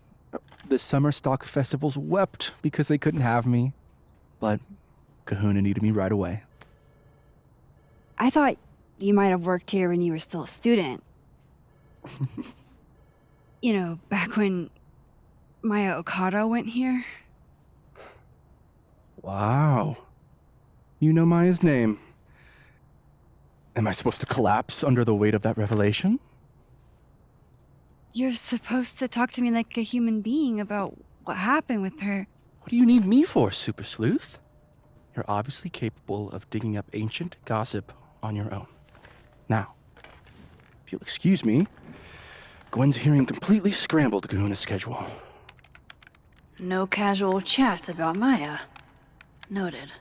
The summer stock festivals wept because they couldn't have me. But Kahuna needed me right away. I thought you might have worked here when you were still a student. You know, back when Maya Okada went here. Wow. You know Maya's name. Am I supposed to collapse under the weight of that revelation? You're supposed to talk to me like a human being about what happened with her. What do you need me for, Super Sleuth? You're obviously capable of digging up ancient gossip on your own. Now, if you'll excuse me, Gwen's hearing completely scrambled Kahuna's schedule. No casual chats about Maya. Noted.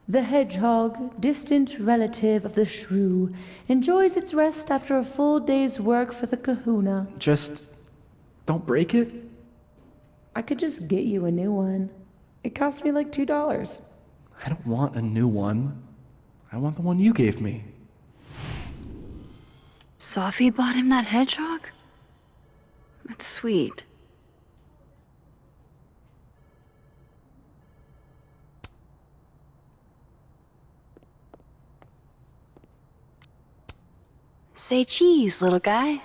The hedgehog, distant relative of the shrew, enjoys its rest after a full day's work for the kahuna. Just don't break it? I could just get you a new one. It cost me like $2. I don't want a new one. I want the one you gave me. Sophie bought him that hedgehog? That's sweet. Say cheese, little guy.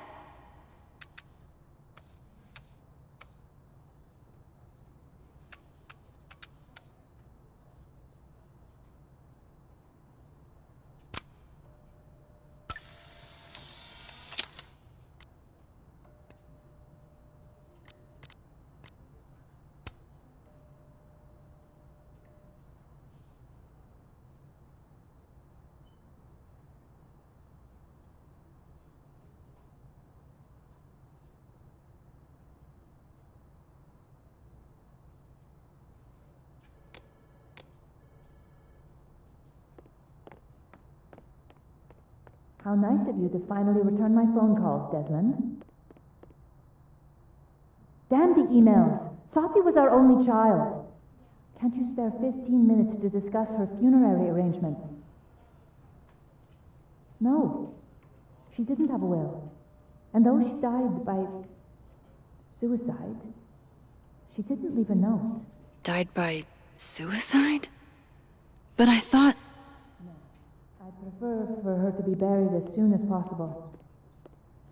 How nice of you to finally return my phone calls, Desmond. Damn the emails. Sophie was our only child. Can't you spare 15 minutes to discuss her funerary arrangements? No, she didn't have a will. And though she died by suicide, she didn't leave a note. Died by suicide? But I thought... I'd prefer for her to be buried as soon as possible.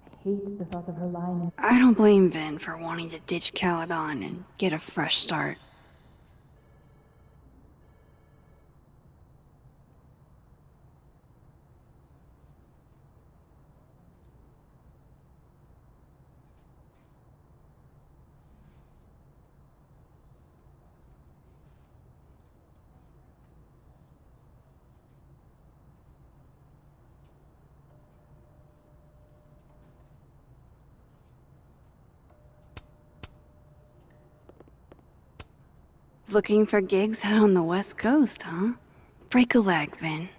I hate the thought of her lying. I don't blame Vin for wanting to ditch Caledon and get a fresh start. Looking for gigs out on the West Coast, huh? Break a leg, Vin.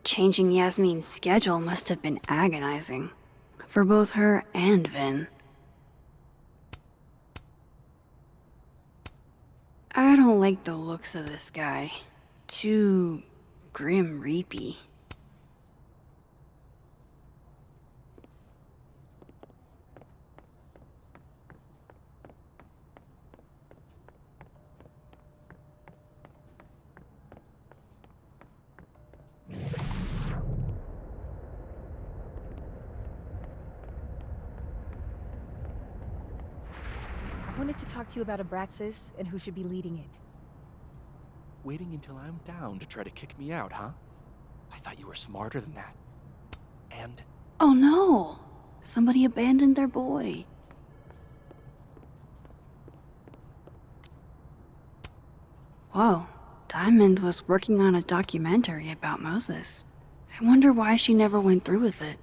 Changing Yasmin's schedule must have been agonizing. For both her and Vin. I don't like the looks of this guy. Too grim reapy. I wanted to talk to you about Abraxas and who should be leading it. Waiting until I'm down to try to kick me out, huh? I thought you were smarter than that. And Oh no! Somebody abandoned their boy. Whoa, Diamond was working on a documentary about Moses. I wonder why she never went through with it.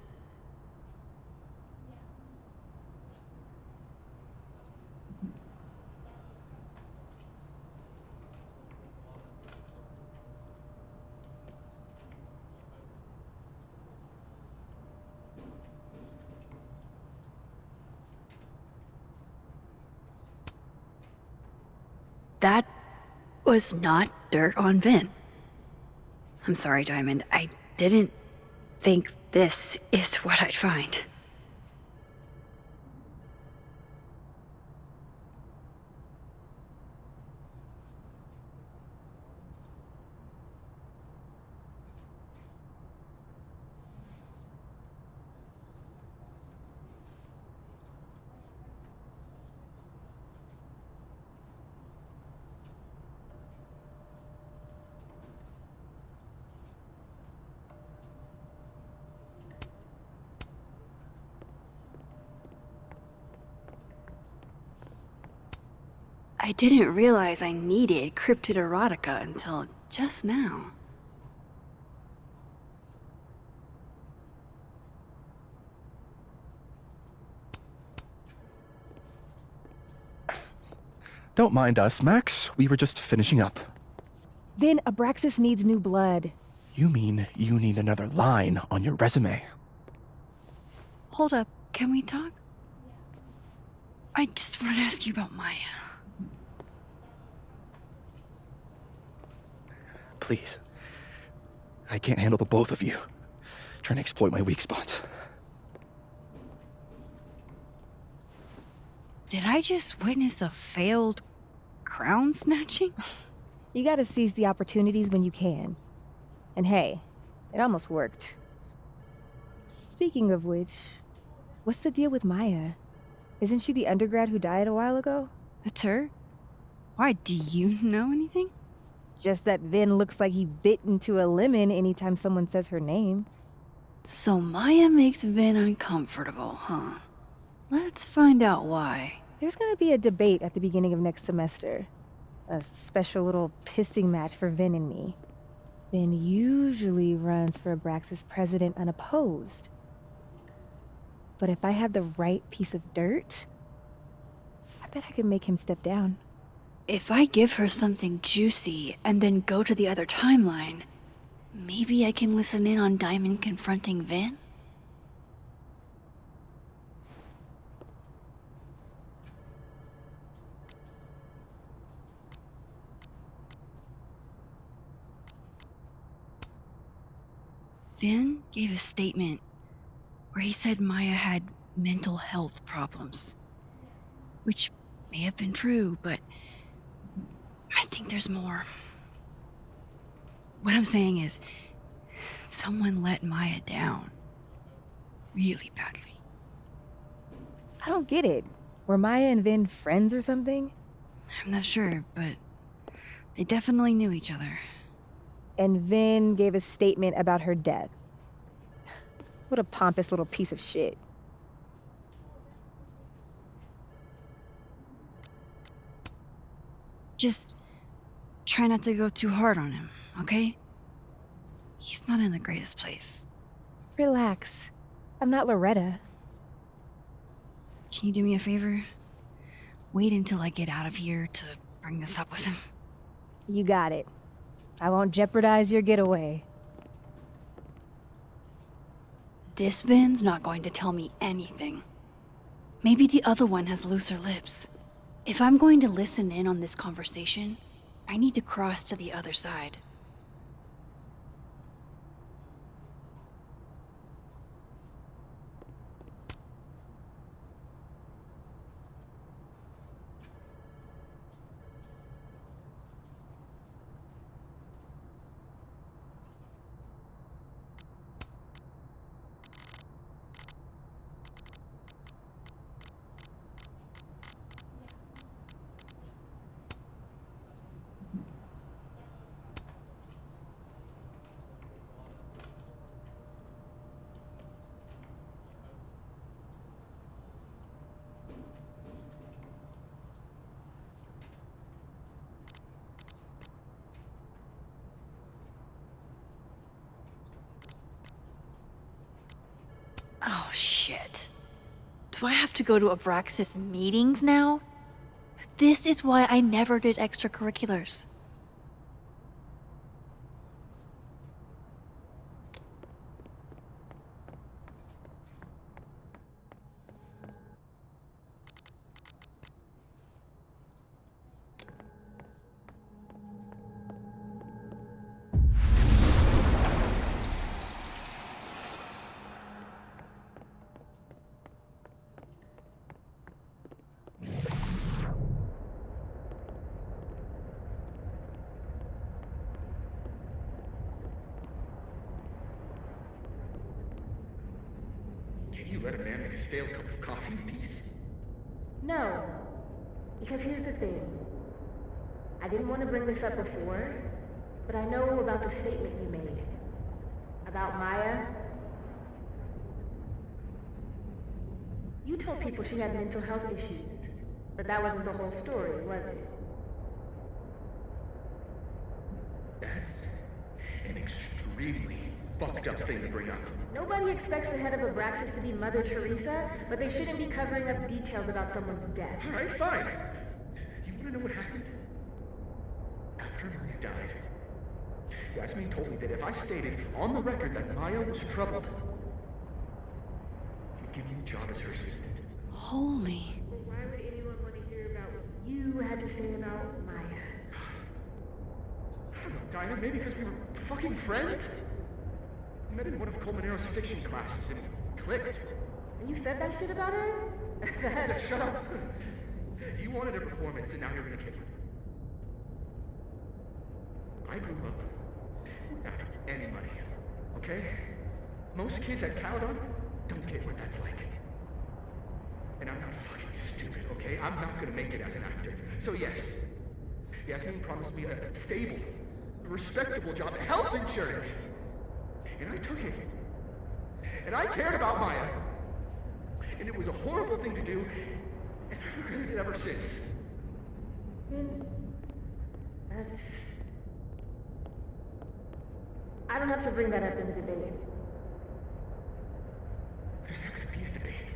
That was not dirt on Vin. I'm sorry, Diamond. I didn't think this is what I'd find. I didn't realize I needed cryptid erotica until just now. Don't mind us, Max. We were just finishing up. Vin, Abraxas needs new blood. You mean you need another line on your resume? Hold up, can we talk? I just want to ask you about Maya. Please. I can't handle the both of you. Trying to exploit my weak spots. Did I just witness a failed crown snatching? You gotta seize the opportunities when you can. And hey, it almost worked. Speaking of which, what's the deal with Maya? Isn't she the undergrad who died a while ago? That's her? Why, do you know anything? Just that Vin looks like he bit into a lemon anytime someone says her name. So Maya makes Vin uncomfortable, huh? Let's find out why. There's gonna be a debate at the beginning of next semester. A special little pissing match for Vin and me. Vin usually runs for Abraxas president unopposed. But if I had the right piece of dirt, I bet I could make him step down. If I give her something juicy and then go to the other timeline, maybe I can listen in on Diamond confronting Vin? Vin gave a statement where he said Maya had mental health problems. Which may have been true, but I think there's more. What I'm saying is, someone let Maya down. Really badly. I don't get it. Were Maya and Vin friends or something? I'm not sure, but they definitely knew each other. And Vin gave a statement about her death. What a pompous little piece of shit. Just try not to go too hard on him, okay? He's not in the greatest place. Relax. I'm not Loretta. Can you do me a favor? Wait until I get out of here to bring this up with him. You got it. I won't jeopardize your getaway. This Vin's not going to tell me anything. Maybe the other one has looser lips. If I'm going to listen in on this conversation, I need to cross to the other side. Shit. Do I have to go to Abraxas meetings now? This is why I never did extracurriculars. Can you let a man make a stale cup of coffee in peace? No. Because here's the thing. I didn't want to bring this up before, but I know about the statement you made. About Maya. You told people she had mental health issues, but that wasn't the whole story, was it? That's an extremely fucked up thing to bring up. Nobody expects the head of Abraxas to be Mother Teresa, but they shouldn't be covering up details about someone's death. Alright, fine. You wanna know what happened? After Maya died, Yasmin told me that if I stated on the record that Maya was troubled, he'd give me the job as her assistant. Holy. Why would anyone want to hear about what you had to say about Maya? I don't know, Dinah, maybe because we were fucking friends? We met in one of Colmenaro's fiction classes and it clicked. And you said that shit about her? Shut up. You wanted a performance and now you're gonna kill her. I grew up without any money, okay? Most kids at Caledon don't get what that's like. And I'm not fucking stupid, okay? I'm not gonna make it as an actor. So yes, Yasmin promised me a stable, a respectable job, health insurance. And I took it. And I cared about Maya. And it was a horrible thing to do, and I've regretted it ever since. That's... I don't have to bring that up in the debate. There's not gonna be a debate.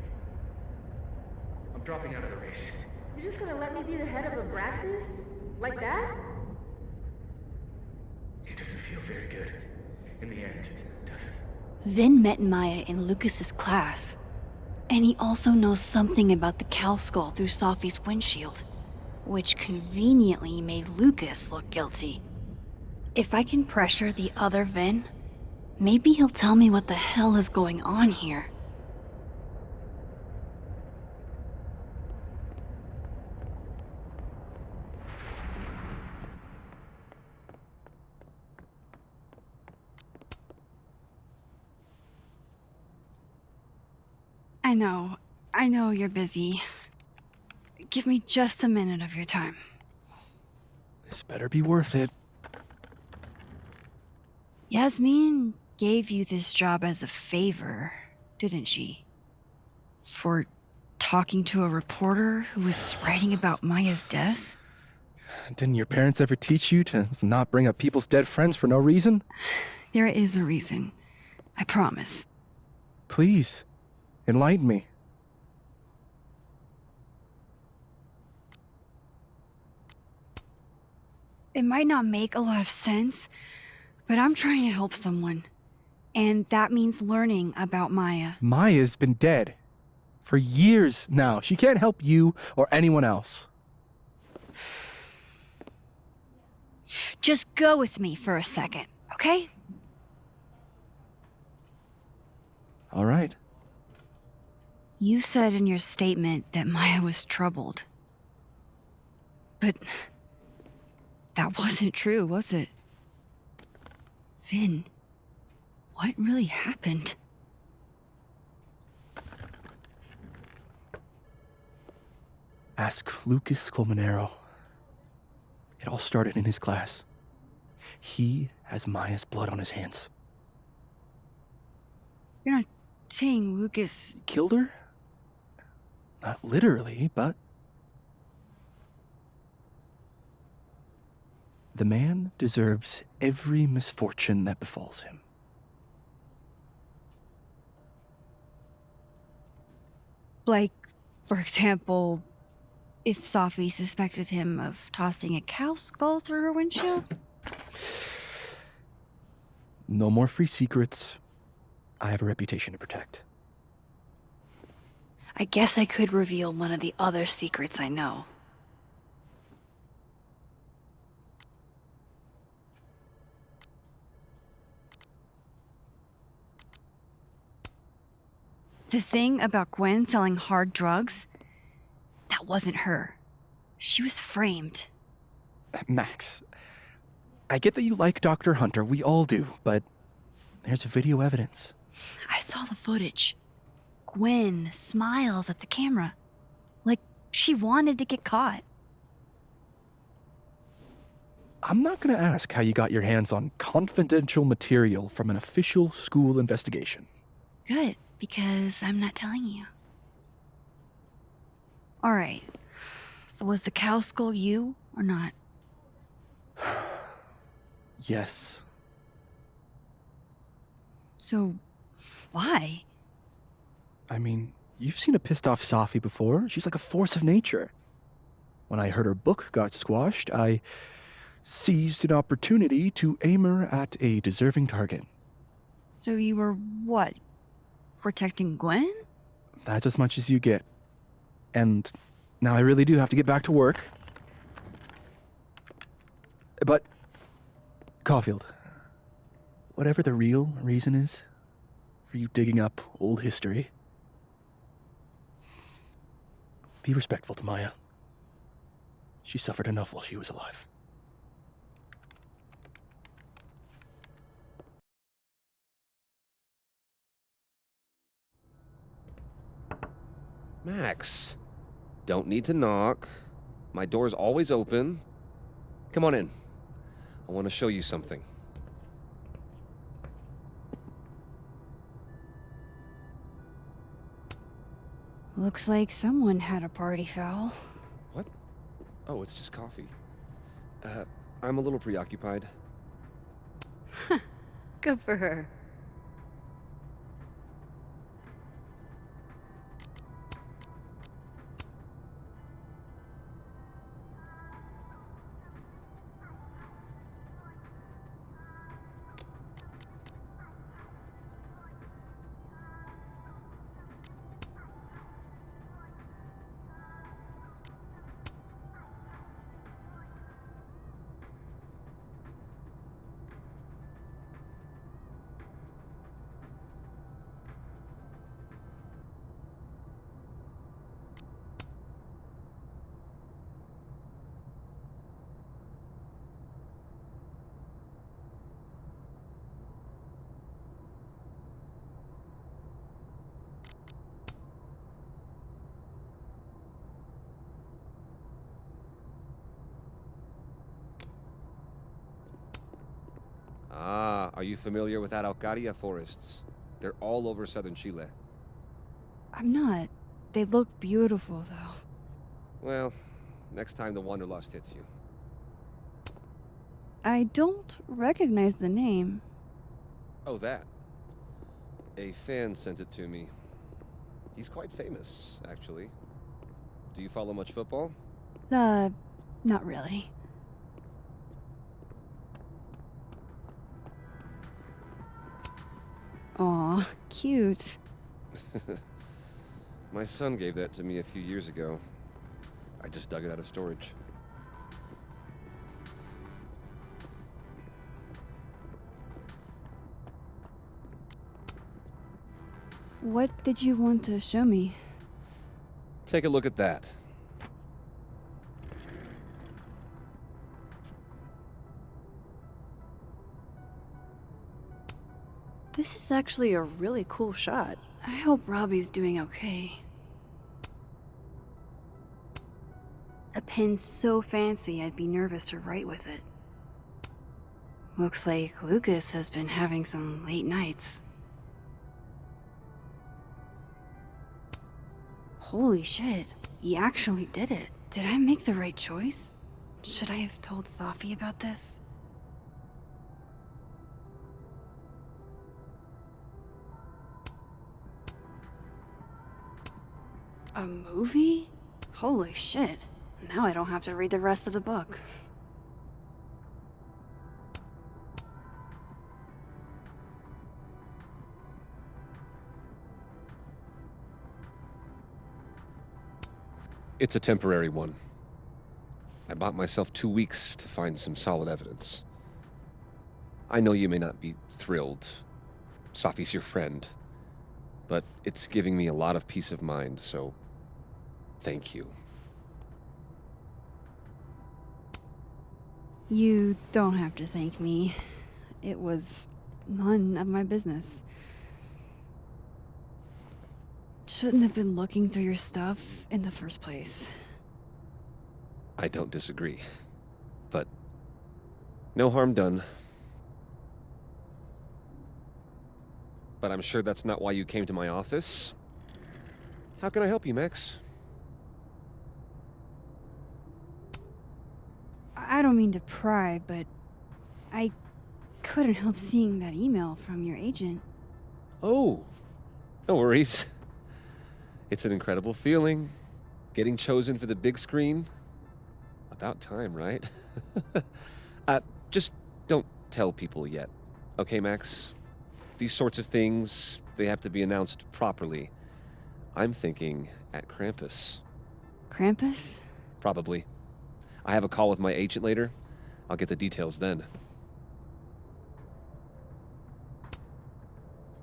I'm dropping out of the race. You're just gonna let me be the head of Abraxas? Like that? It doesn't feel very good. In the end, does it? Vin met Maya in Lucas's class. And he also knows something about the cow skull through Sophie's windshield, which conveniently made Lucas look guilty. If I can pressure the other Vin, maybe he'll tell me what the hell is going on here. I know you're busy. Give me just a minute of your time. This better be worth it. Yasmin gave you this job as a favor, didn't she? For talking to a reporter who was writing about Maya's death? Didn't your parents ever teach you to not bring up people's dead friends for no reason? There is a reason. I promise. Please, enlighten me. It might not make a lot of sense, but I'm trying to help someone. And that means learning about Maya. Maya's been dead for years now. She can't help you or anyone else. Just go with me for a second, okay? All right. You said in your statement that Maya was troubled. But that wasn't true, was it? Vin, what really happened? Ask Lucas Colmenero. It all started in his class. He has Maya's blood on his hands. You're not saying Lucas Killed her? Not literally, but... The man deserves every misfortune that befalls him. Like, for example, if Safi suspected him of tossing a cow skull through her windshield? No more free secrets. I have a reputation to protect. I guess I could reveal one of the other secrets I know. The thing about Gwen selling hard drugs, that wasn't her. She was framed. Max, I get that you like Dr. Hunter, we all do, but there's video evidence. I saw the footage. Gwen smiles at the camera. Like she wanted to get caught. I'm not gonna ask how you got your hands on confidential material from an official school investigation. Good, because I'm not telling you. Alright, so was the cow skull you or not? Yes. So, why? I mean, you've seen a pissed off Safi before. She's like a force of nature. When I heard her book got squashed, I seized an opportunity to aim her at a deserving target. So you were what? Protecting Gwen? That's as much as you get. And now I really do have to get back to work. But, Caulfield, whatever the real reason is for you digging up old history, be respectful to Maya. She suffered enough while she was alive. Max, don't need to knock. My door's always open. Come on in. I want to show you something. Looks like someone had a party foul. What? Oh, it's just coffee. I'm a little preoccupied. Good for her. Ah, are you familiar with Araucaria forests? They're all over southern Chile. I'm not. They look beautiful, though. Well, next time the Wanderlust hits you. I don't recognize the name. Oh, that. A fan sent it to me. He's quite famous, actually. Do you follow much football? Not really. Aw, cute. My son gave that to me a few years ago. I just dug it out of storage. What did you want to show me? Take a look at that. This is actually a really cool shot. I hope Robbie's doing okay. A pen so fancy I'd be nervous to write with it. Looks like Lucas has been having some late nights. Holy shit, he actually did it. Did I make the right choice? Should I have told Safi about this? A movie? Holy shit. Now I don't have to read the rest of the book. It's a temporary one. I bought myself 2 weeks to find some solid evidence. I know you may not be thrilled. Safi's your friend. But it's giving me a lot of peace of mind, so thank you. You don't have to thank me. It was none of my business. Shouldn't have been looking through your stuff in the first place. I don't disagree. But no harm done. But I'm sure that's not why you came to my office. How can I help you, Max? I don't mean to pry, but I couldn't help seeing that email from your agent. Oh, no worries. It's an incredible feeling. Getting chosen for the big screen. About time, right? Just don't tell people yet. Okay, Max? These sorts of things, they have to be announced properly. I'm thinking at Krampus. Krampus? Probably. I have a call with my agent later. I'll get the details then.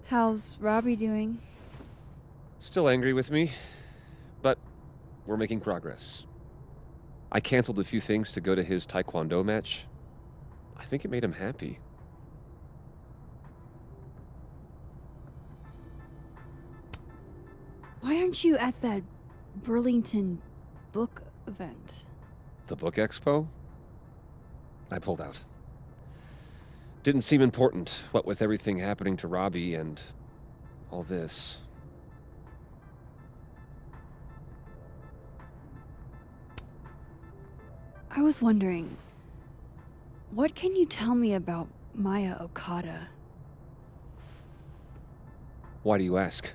How's Robbie doing? Still angry with me, but we're making progress. I canceled a few things to go to his taekwondo match. I think it made him happy. Why aren't you at that Burlington book event? The book expo? I pulled out. Didn't seem important, what with everything happening to Robbie and all this. I was wondering, what can you tell me about Maya Okada? Why do you ask?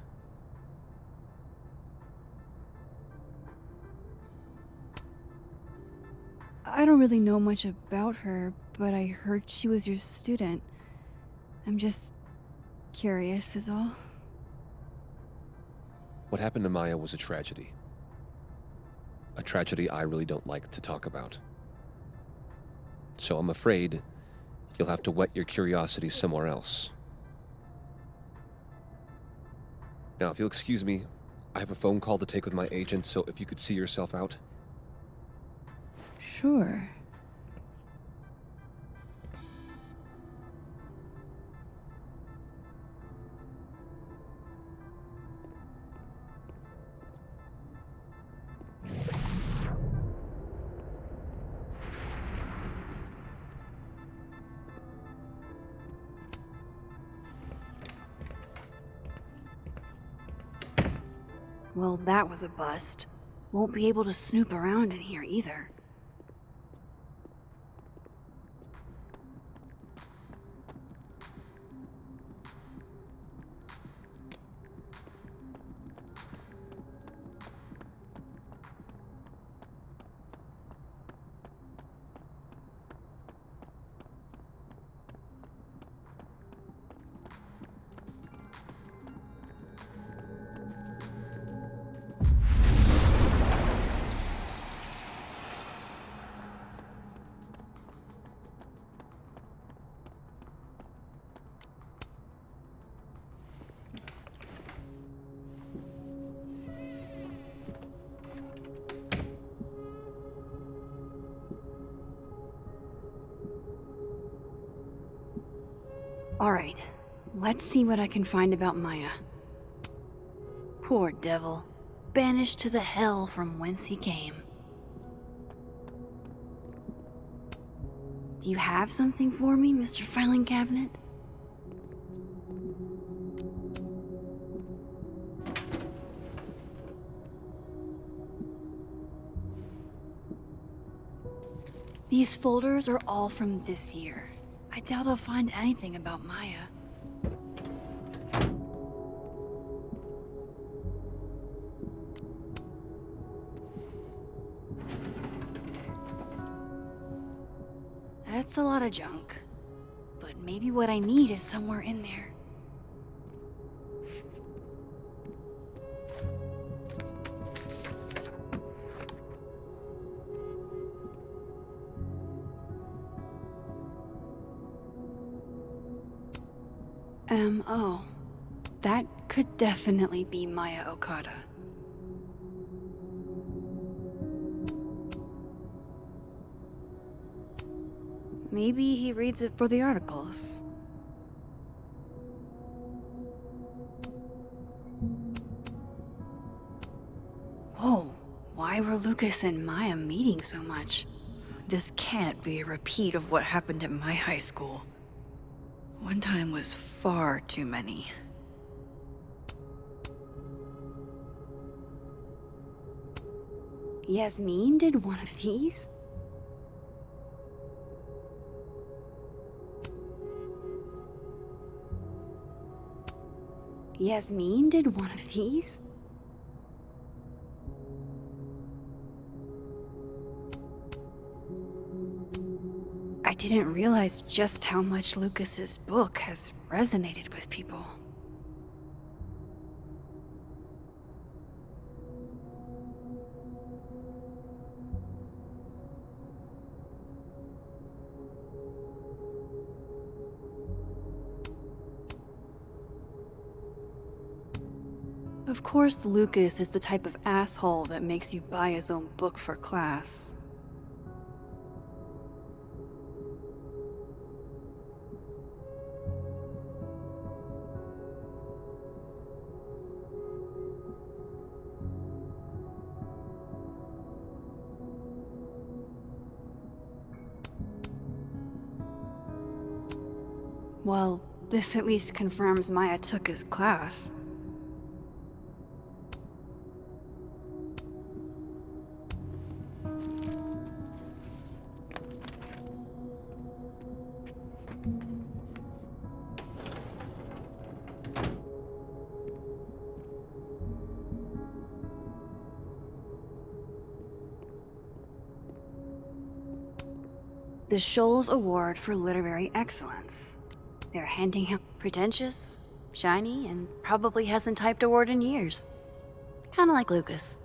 I don't really know much about her, but I heard she was your student. I'm just curious is all. What happened to Maya was a tragedy. A tragedy I really don't like to talk about. So I'm afraid you'll have to whet your curiosity somewhere else. Now, if you'll excuse me, I have a phone call to take with my agent, so if you could see yourself out. Sure. Well, that was a bust. Won't be able to snoop around in here either. Alright, let's see what I can find about Maya. Poor devil. Banished to the hell from whence he came. Do you have something for me, Mr. Filing Cabinet? These folders are all from this year. I doubt I'll find anything about Maya. That's a lot of junk. But maybe what I need is somewhere in there. M.O. That could definitely be Maya Okada. Maybe he reads it for the articles. Whoa, why were Lucas and Maya meeting so much? This can't be a repeat of what happened at my high school. One time was far too many. Yasmin did one of these? Yasmin did one of these? I didn't realize just how much Lucas's book has resonated with people. Of course, Lucas is the type of asshole that makes you buy his own book for class. Well, this at least confirms Maya took his class. The Shoals Award for Literary Excellence. They're handing out pretentious, shiny, and probably hasn't typed a word in years. Kinda like Lucas.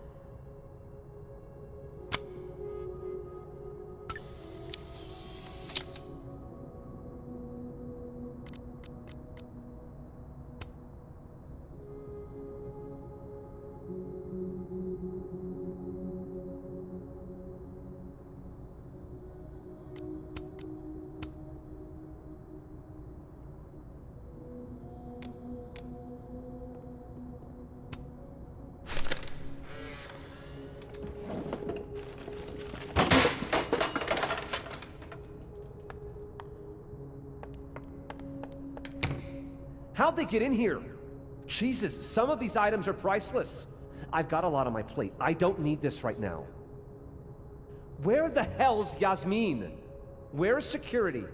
How'd they get in here? Jesus, some of these items are priceless. I've got a lot on my plate. I don't need this right now. Where the hell's Yasmin? Where's security?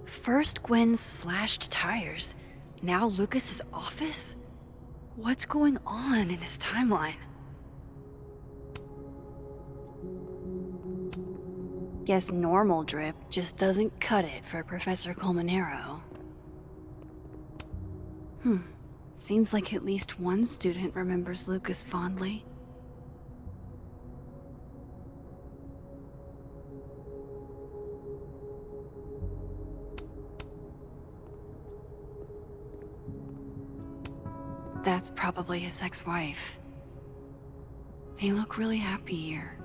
First Gwen's slashed tires, now Lucas's office? What's going on in his timeline? Guess normal drip just doesn't cut it for Professor Colmenero. Seems like at least one student remembers Lucas fondly. That's probably his ex-wife. They look really happy here.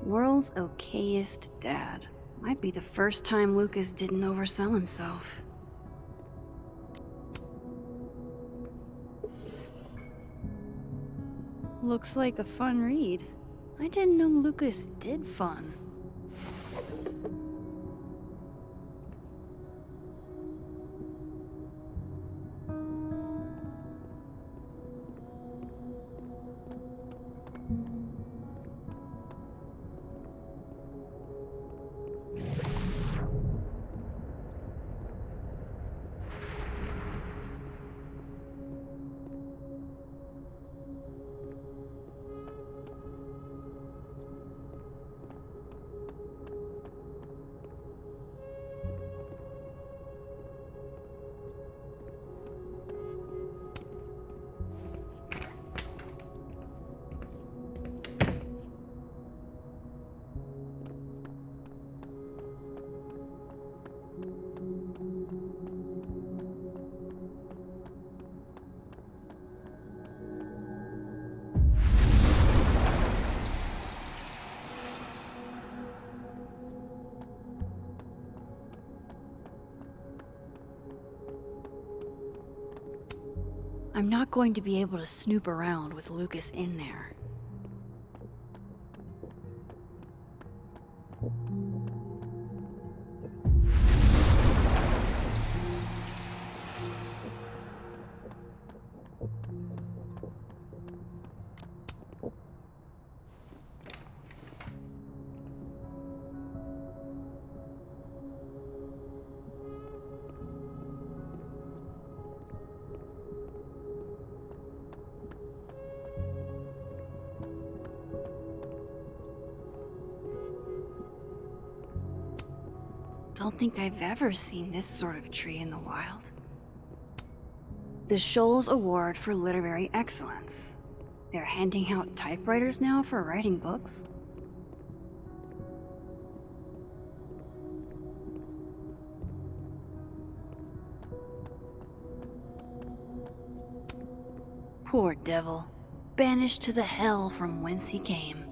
World's okayest dad. Might be the first time Lucas didn't oversell himself. Looks like a fun read. I didn't know Lucas did fun. I'm not going to be able to snoop around with Lucas in there. Don't think I've ever seen this sort of tree in the wild. The Shoals Award for Literary Excellence. They're handing out typewriters now for writing books. Poor devil, banished to the hell from whence he came.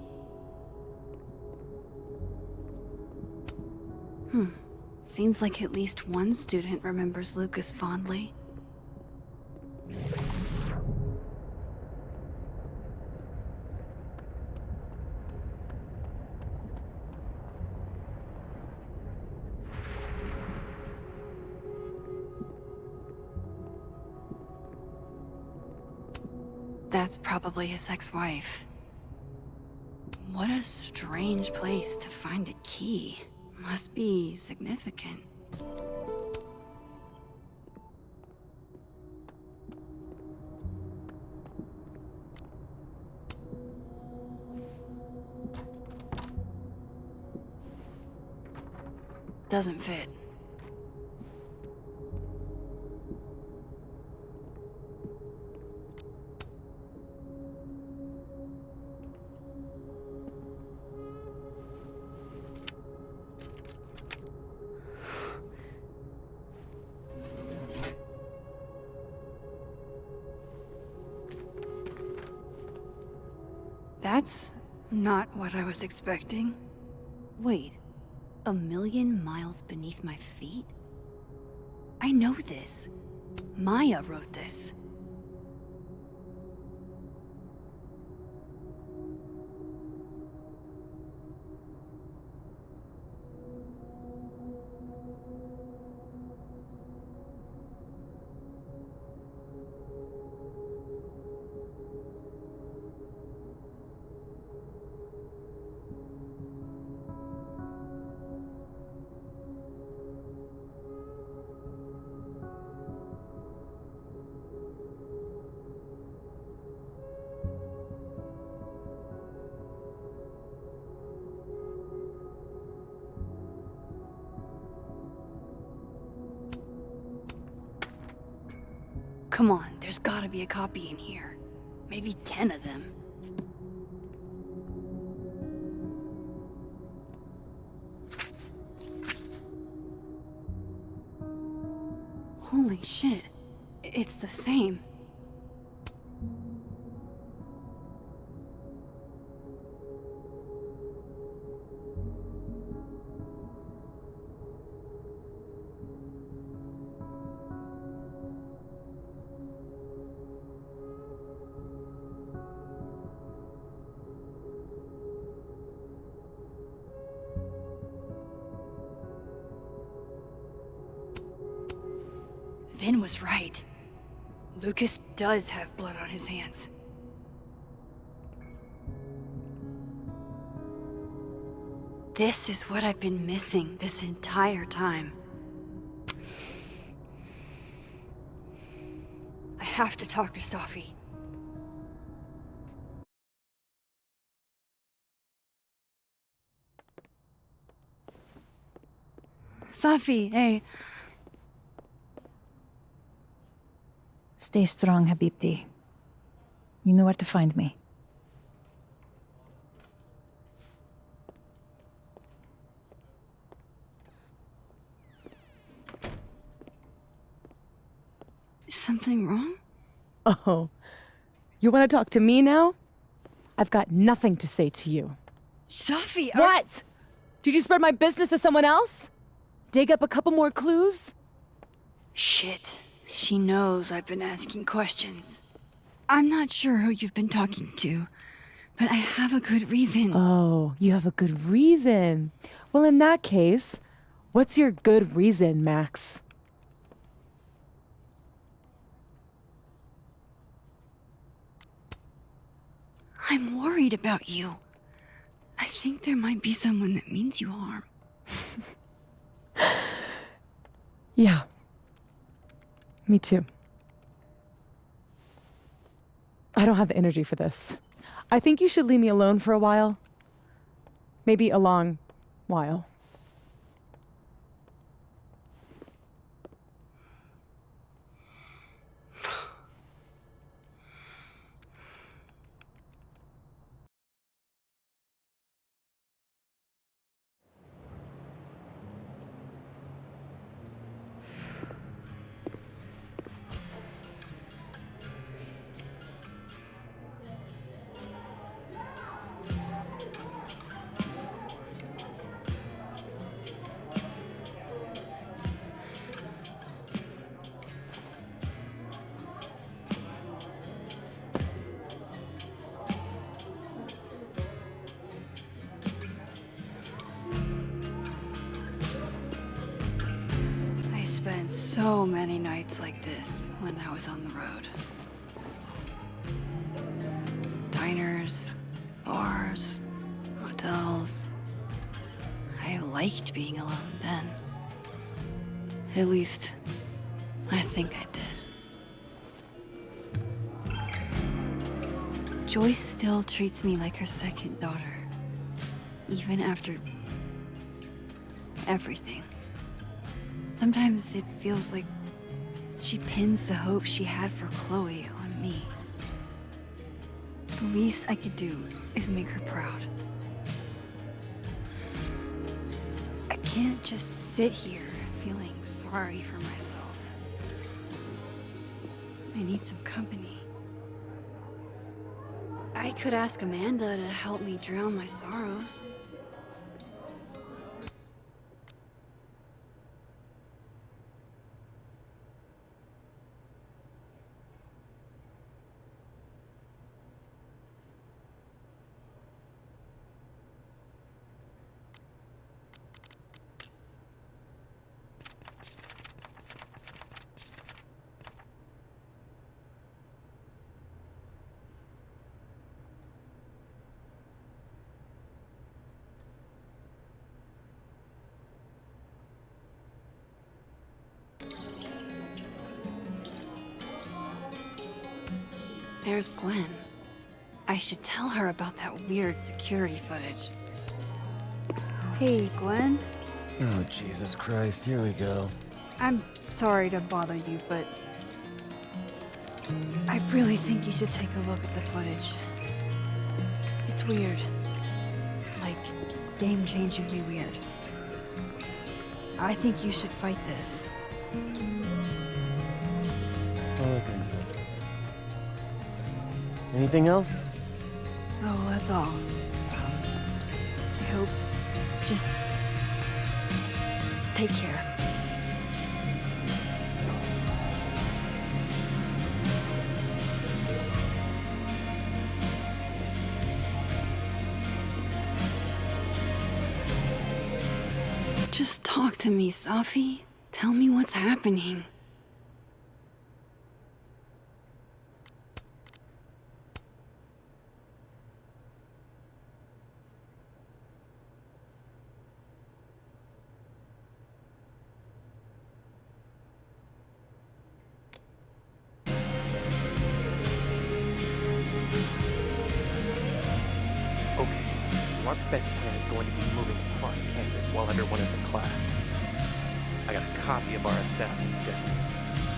Seems like at least one student remembers Lucas fondly. That's probably his ex-wife. What a strange place to find a key. Must be significant. Doesn't fit. That's not what I was expecting. Wait, 1,000,000 miles beneath my feet? I know this. Maya wrote this. Come on, there's gotta be a copy in here. Maybe 10 of them. Holy shit. It's the same. Vin was right. Lucas does have blood on his hands. This is what I've been missing this entire time. I have to talk to Safi. Safi, hey. Stay strong, Habibti. You know where to find me. Is something wrong? Oh, you want to talk to me now? I've got nothing to say to you. Safi, What? Did you spread my business to someone else? Dig up a couple more clues? Shit. She knows I've been asking questions. I'm not sure who you've been talking to, but I have a good reason. Oh, you have a good reason. Well, in that case, what's your good reason, Max? I'm worried about you. I think there might be someone that means you harm. Yeah. Me too. I don't have the energy for this. I think you should leave me alone for a while. Maybe a long while. I spent so many nights like this when I was on the road. Diners, bars, hotels. I liked being alone then. At least, I think I did. Joyce still treats me like her second daughter, even after everything. Sometimes it feels like she pins the hope she had for Chloe on me. The least I could do is make her proud. I can't just sit here feeling sorry for myself. I need some company. I could ask Amanda to help me drown my sorrows. There's Gwen. I should tell her about that weird security footage. Hey, Gwen. Oh, Jesus Christ, here we go. I'm sorry to bother you, but I really think you should take a look at the footage. It's weird. Like, game-changingly weird. I think you should fight this. I'll look into it. Anything else? Oh, that's all. I hope... Just... take care. Just talk to me, Safi. Tell me what's happening. Okay, so our best plan is going to be moving across campus while everyone is in class. I got a copy of our assassin schedules.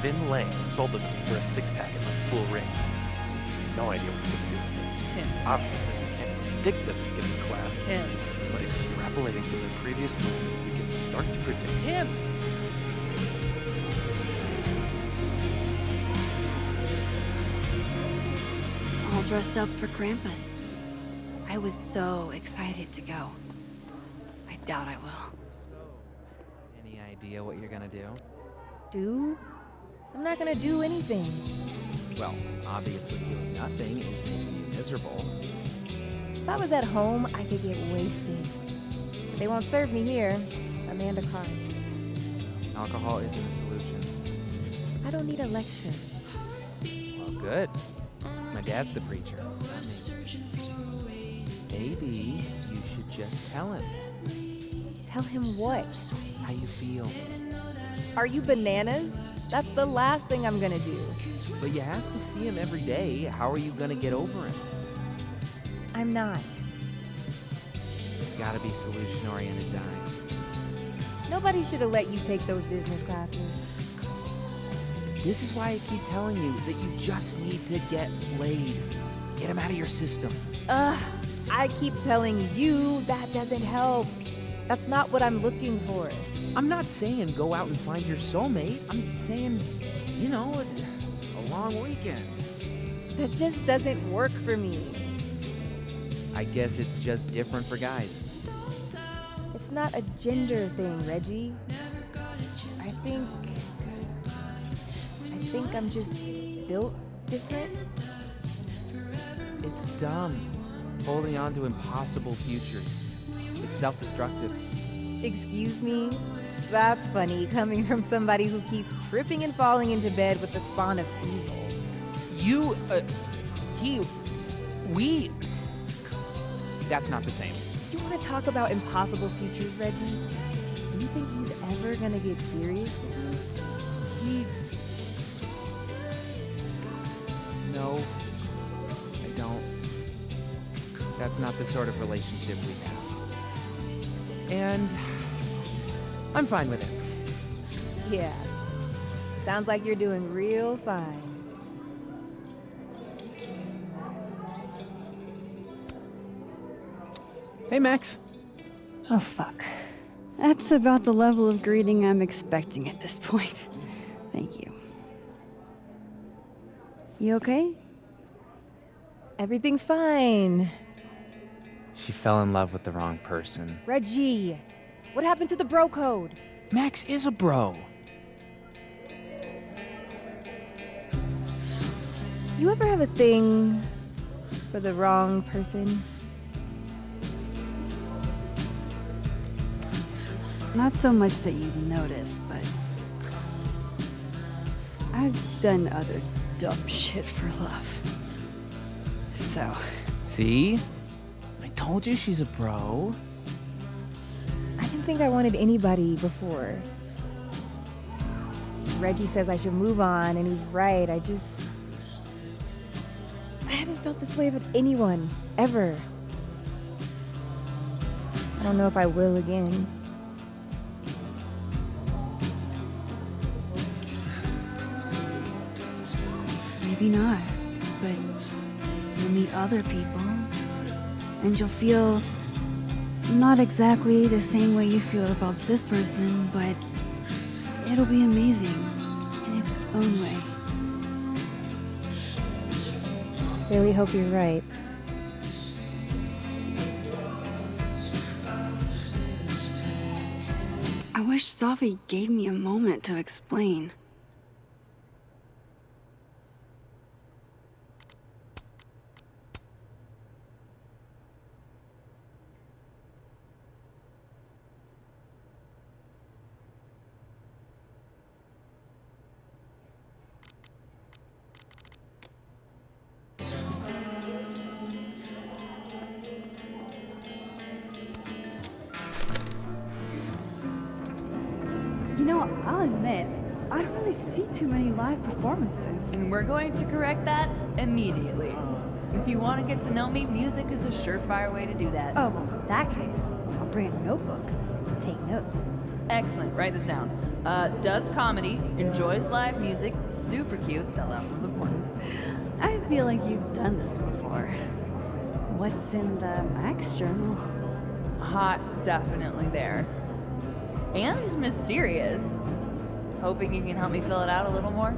Vin Lang sold them to me for a six-pack at my school ring. No idea what he's gonna do with it. Tim. Obviously, we can't predict them skipping class. Tim. But extrapolating from their previous movements, we can start to predict. Tim! All dressed up for Krampus. I was so excited to go. I doubt I will. Any idea what you're gonna do? Do? I'm not gonna do anything. Well, obviously doing nothing is making you miserable. If I was at home, I could get wasted. But they won't serve me here. Amanda Carr. Alcohol isn't a solution. I don't need a lecture. Well, good. My dad's the preacher, not me. Maybe you should just tell him. Tell him what? How you feel. Are you bananas? That's the last thing I'm gonna do. But you have to see him every day. How are you gonna get over him? I'm not. You gotta be solution-oriented, Di. Nobody should have let you take those business classes. This is why I keep telling you that you just need to get laid. Get him out of your system. I keep telling you that doesn't help. That's not what I'm looking for. I'm not saying go out and find your soulmate. I'm saying, you know, a long weekend. That just doesn't work for me. I guess it's just different for guys. It's not a gender thing, Reggie. I think I'm just built different. It's dumb. Holding on to impossible futures. It's self-destructive. Excuse me? That's funny, coming from somebody who keeps tripping and falling into bed with the spawn of evil. That's not the same. You want to talk about impossible futures, Reggie? You think he's ever gonna get serious with you? No, I don't. That's not the sort of relationship we have. And I'm fine with it. Yeah. Sounds like you're doing real fine. Hey, Max. Oh, fuck. That's about the level of greeting I'm expecting at this point. Thank you. You okay? Everything's fine. She fell in love with the wrong person. Reggie, what happened to the bro code? Max is a bro. You ever have a thing for the wrong person? Not so much that you'd notice, but I've done other dumb shit for love. So. See? I told you she's a bro. I didn't think I wanted anybody before. Reggie says I should move on, and he's right. I haven't felt this way about anyone, ever. I don't know if I will again. Maybe not, but you'll meet other people, and you'll feel not exactly the same way you feel about this person, but it'll be amazing in its own way. Really hope you're right. I wish Safi gave me a moment to explain. You know, I'll admit, I don't really see too many live performances. And we're going to correct that immediately. If you want to get to know me, music is a surefire way to do that. Oh, well, in that case, I'll bring a notebook. Take notes. Excellent, write this down. Does comedy, enjoys live music, super cute, the last one's important. I feel like you've done this before. What's in the Max journal? Hot's definitely there. And mysterious. Hoping you can help me fill it out a little more?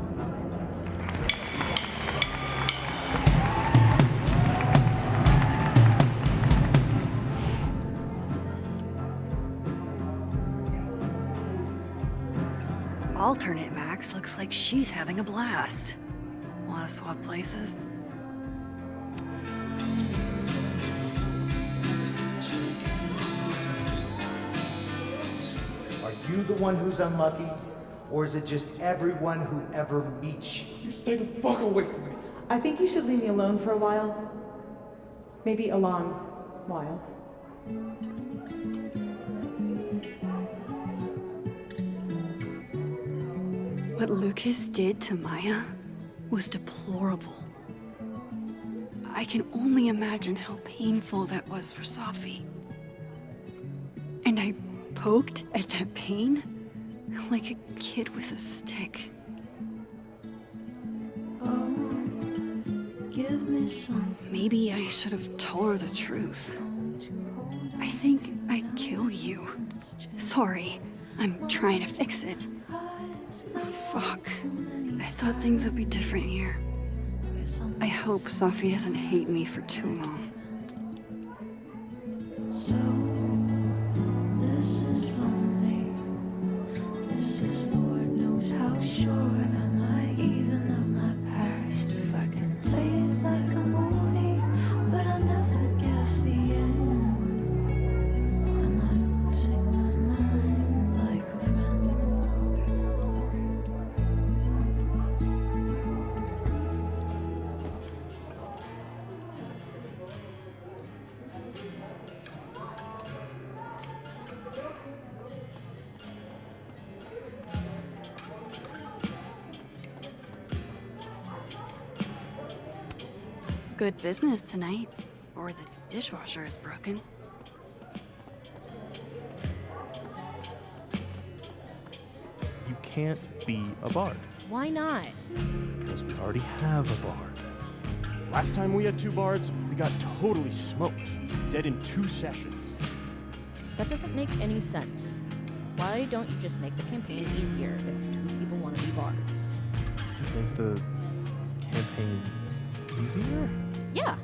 Alternate Max. Max looks like she's having a blast. Wanna swap places? Are you the one who's unlucky? Or is it just everyone who ever meets you? You stay the fuck away from me. I think you should leave me alone for a while. Maybe a long while. What Lucas did to Maya was deplorable. I can only imagine how painful that was for Safi. And I poked at that pain like a kid with a stick. Oh, give me something. Maybe I should have told her the truth. I think I'd kill you. Sorry, I'm trying to fix it. Fuck. I thought things would be different here. I hope Safi doesn't hate me for too long. So, this is lonely. This is Lord knows how sure am I even of my past. If I can play it like a movie, but I never guess the end. Am I losing my mind like a friend? Good business tonight, or the dishwasher is broken. You can't be a bard. Why not? Because we already have a bard. Last time we had 2 bards, we got totally smoked. Dead in 2 sessions. That doesn't make any sense. Why don't you just make the campaign easier if 2 people want to be bards? Make the campaign easier? Yeah.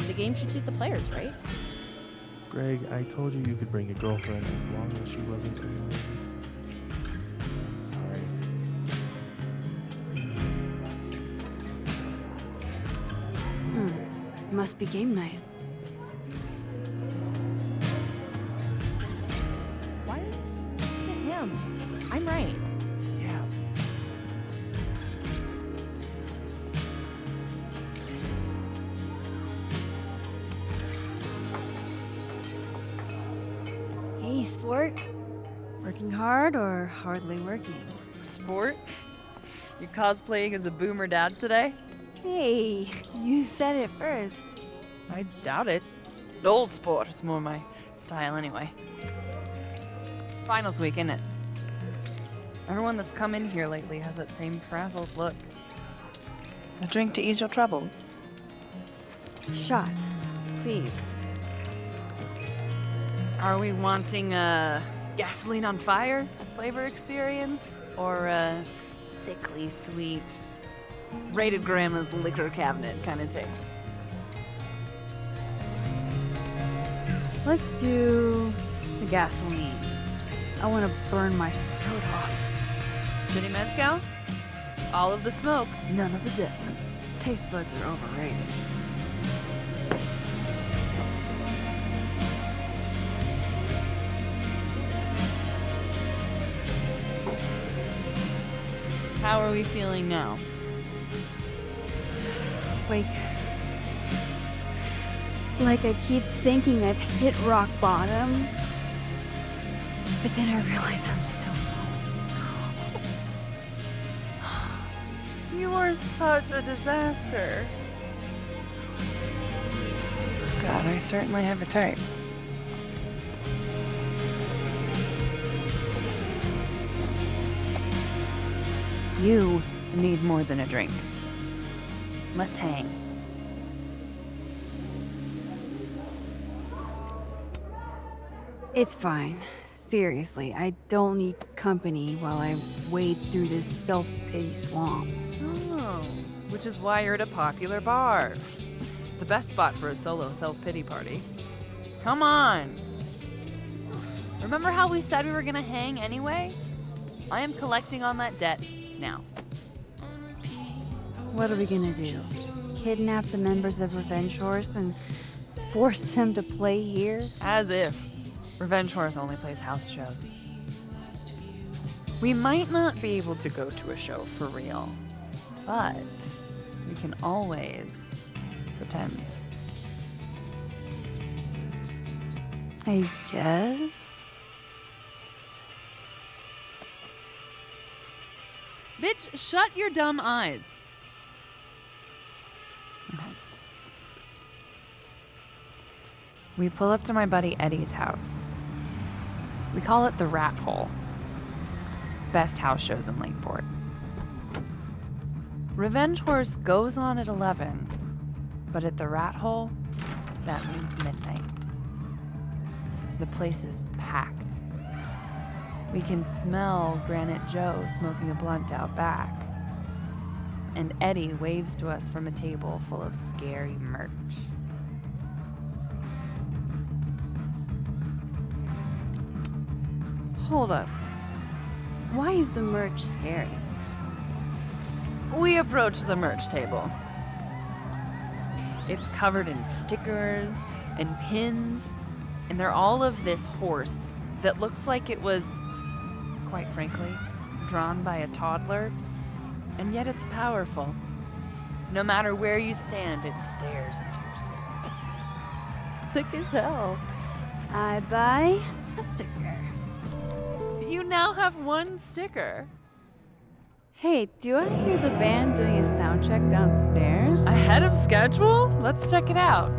The game should suit the players, right? Greg, I told you you could bring your girlfriend as long as she wasn't annoying. Sorry. Must be game night. Why look at him? I'm right. Yeah. Hey, sport. Working hard or hardly working? Sport? You cosplaying as a boomer dad today? Hey, you said it first. I doubt it. Old sport is more my style anyway. It's finals week, isn't it? Everyone that's come in here lately has that same frazzled look. A drink to ease your troubles. Shot, please. Are we wanting a gasoline on fire flavor experience? Or a sickly sweet, rated grandma's liquor cabinet kind of taste? Let's do the gasoline. I want to burn my throat off. Shitty mezcal? All of the smoke, none of the dip. Taste buds are overrated. How are we feeling now? Like I keep thinking I've hit rock bottom, but then I realize I'm still falling. You are such a disaster. God, I certainly have a type. You need more than a drink. Let's hang. It's fine. Seriously, I don't need company while I wade through this self-pity swamp. Oh, which is why you're at a popular bar. The best spot for a solo self-pity party. Come on! Remember how we said we were gonna hang anyway? I am collecting on that debt Now. What are we gonna do? Kidnap the members of Revenge Horse and force them to play here? As if. Revenge Horse only plays house shows. We might not be able to go to a show for real, but we can always pretend. I guess. Bitch, shut your dumb eyes. Okay. We pull up to my buddy Eddie's house. We call it the Rat Hole. Best house shows in Lakeport. Revenge Horse goes on at 11, but at the Rat Hole, that means midnight. The place is packed. We can smell Granite Joe smoking a blunt out back. And Eddie waves to us from a table full of scary merch. Hold up. Why is the merch scary? We approach the merch table. It's covered in stickers and pins, and they're all of this horse that looks like it was, quite frankly, drawn by a toddler, and yet it's powerful. No matter where you stand, it stares into your soul. Sick as hell. I buy a sticker. You now have one sticker. Hey, do I hear the band doing a sound check downstairs? Ahead of schedule? Let's check it out.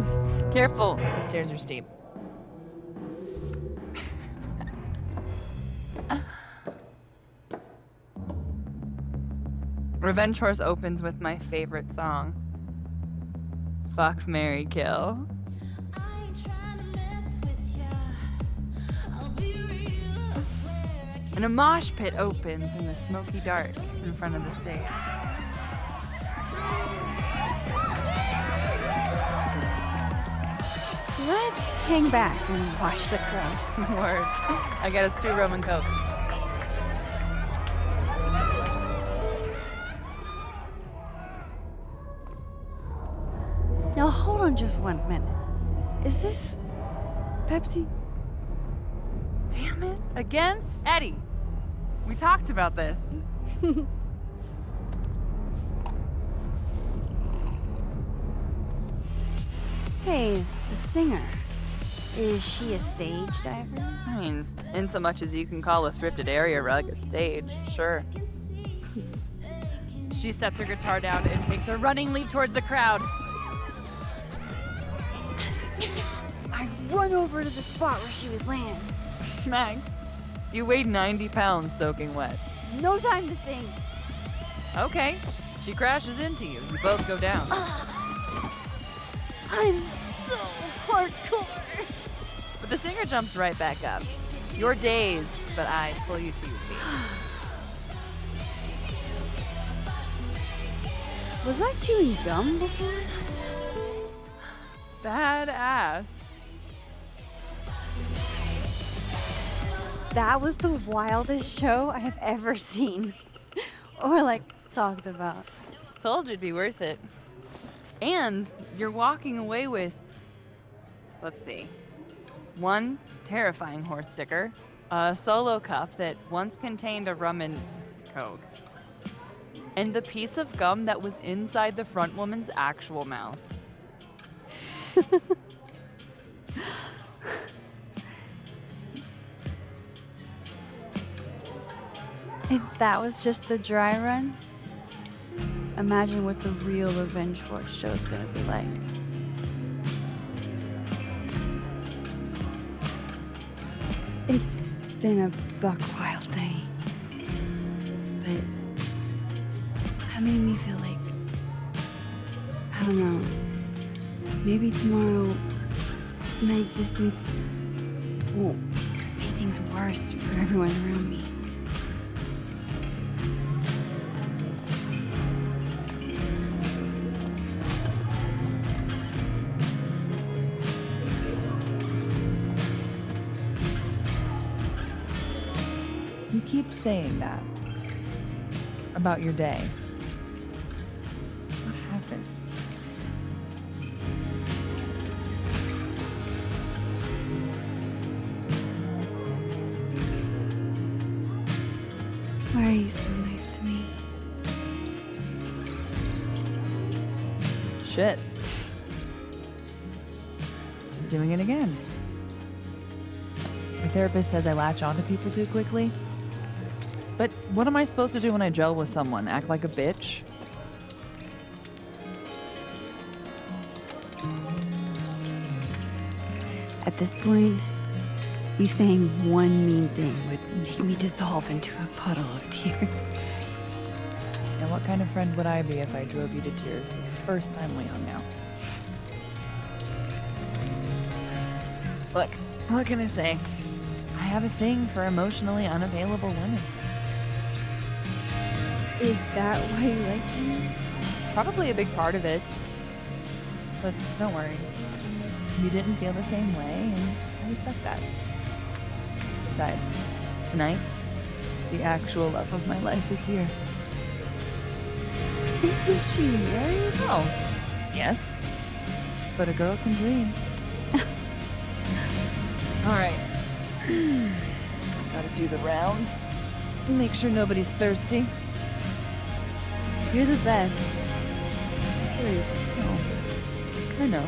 Careful, the stairs are steep. Revenge Horse opens with my favorite song. Fuck, Marry, Kill. And a mosh pit opens in the smoky dark in front of the stage. Let's hang back and watch the crowd. Word. I got us 2 Roman Cokes. Now hold on just 1 minute. Is this Pepsi? Damn it. Again? Eddie, we talked about this. Hey, the singer. Is she a stage diver? I mean, in so much as you can call a thrifted area rug a stage, sure. She sets her guitar down and takes a running leap towards the crowd. I run over to the spot where she would land. Max, you weighed 90 pounds soaking wet. No time to think. Okay, she crashes into you. You both go down. I'm so hardcore. But the singer jumps right back up. You're dazed, but I pull you to your feet. Was I chewing gum before? Badass. That was the wildest show I have ever seen. Or like talked about. Told you it'd be worth it. And you're walking away with, let's see, 1 terrifying horse sticker, a solo cup that once contained a rum and coke, and the piece of gum that was inside the front woman's actual mouth. If that was just a dry run, imagine what the real Revenge Horse show is gonna be like. It's been a buck wild day, but that made me feel like, I don't know, maybe tomorrow my existence won't make things worse for everyone around me. You keep saying that. about your day. What happened? Why are you so nice to me? Shit. Doing it again. My therapist says I latch onto people too quickly. But what am I supposed to do when I gel with someone? Act like a bitch? At this point, you saying one mean thing would make me dissolve into a puddle of tears. And what kind of friend would I be if I drove you to tears the first time we hung out? Look, what can I say? I have a thing for emotionally unavailable women. Is that why you liked me? Probably a big part of it. But don't worry. You didn't feel the same way, and I respect that. Besides, tonight, the actual love of my life is here. Isn't she married? Oh, yes. But a girl can dream. All right. Gotta do the rounds. Make sure nobody's thirsty. You're the best. Seriously. Oh, I know.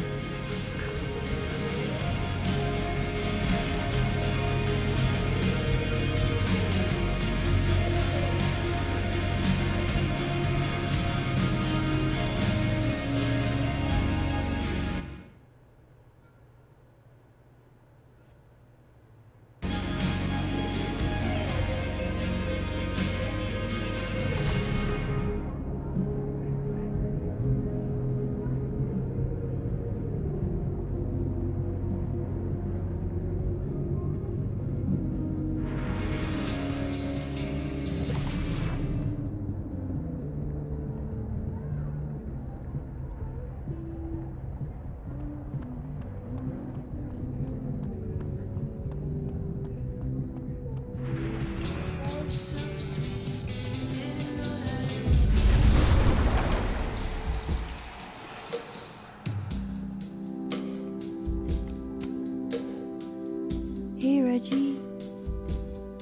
Hey, Reggie.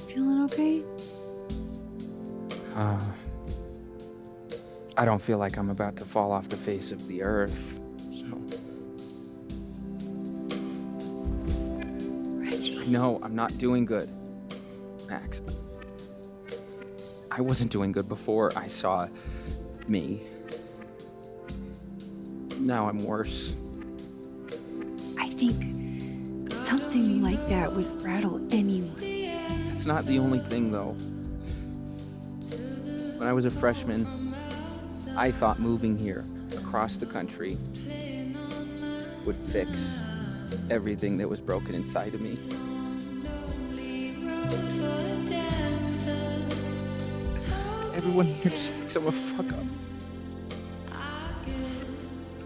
Feeling okay? I don't feel like I'm about to fall off the face of the earth, so. Reggie. No, I'm not doing good, Max. I wasn't doing good before I saw me. Now I'm worse. I think something like that would rattle anyone. It's not the only thing, though. When I was a freshman, I thought moving here across the country would fix everything that was broken inside of me. Everyone here just thinks I'm a fuck up.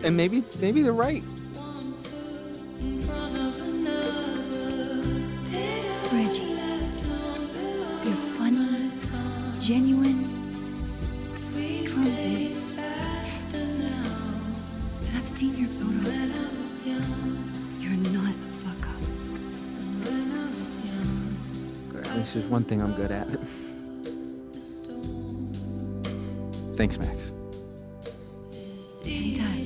And maybe they're right. Reggie, you're funny, genuine, clumsy. But I've seen your photos. You're not a fuck up. At least there's one thing I'm good at. Thanks, Max. Anytime.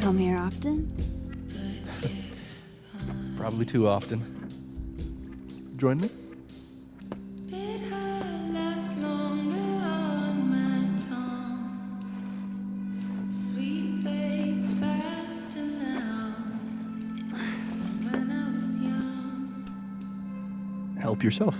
Come here often? Probably too often. Join me? Help yourself.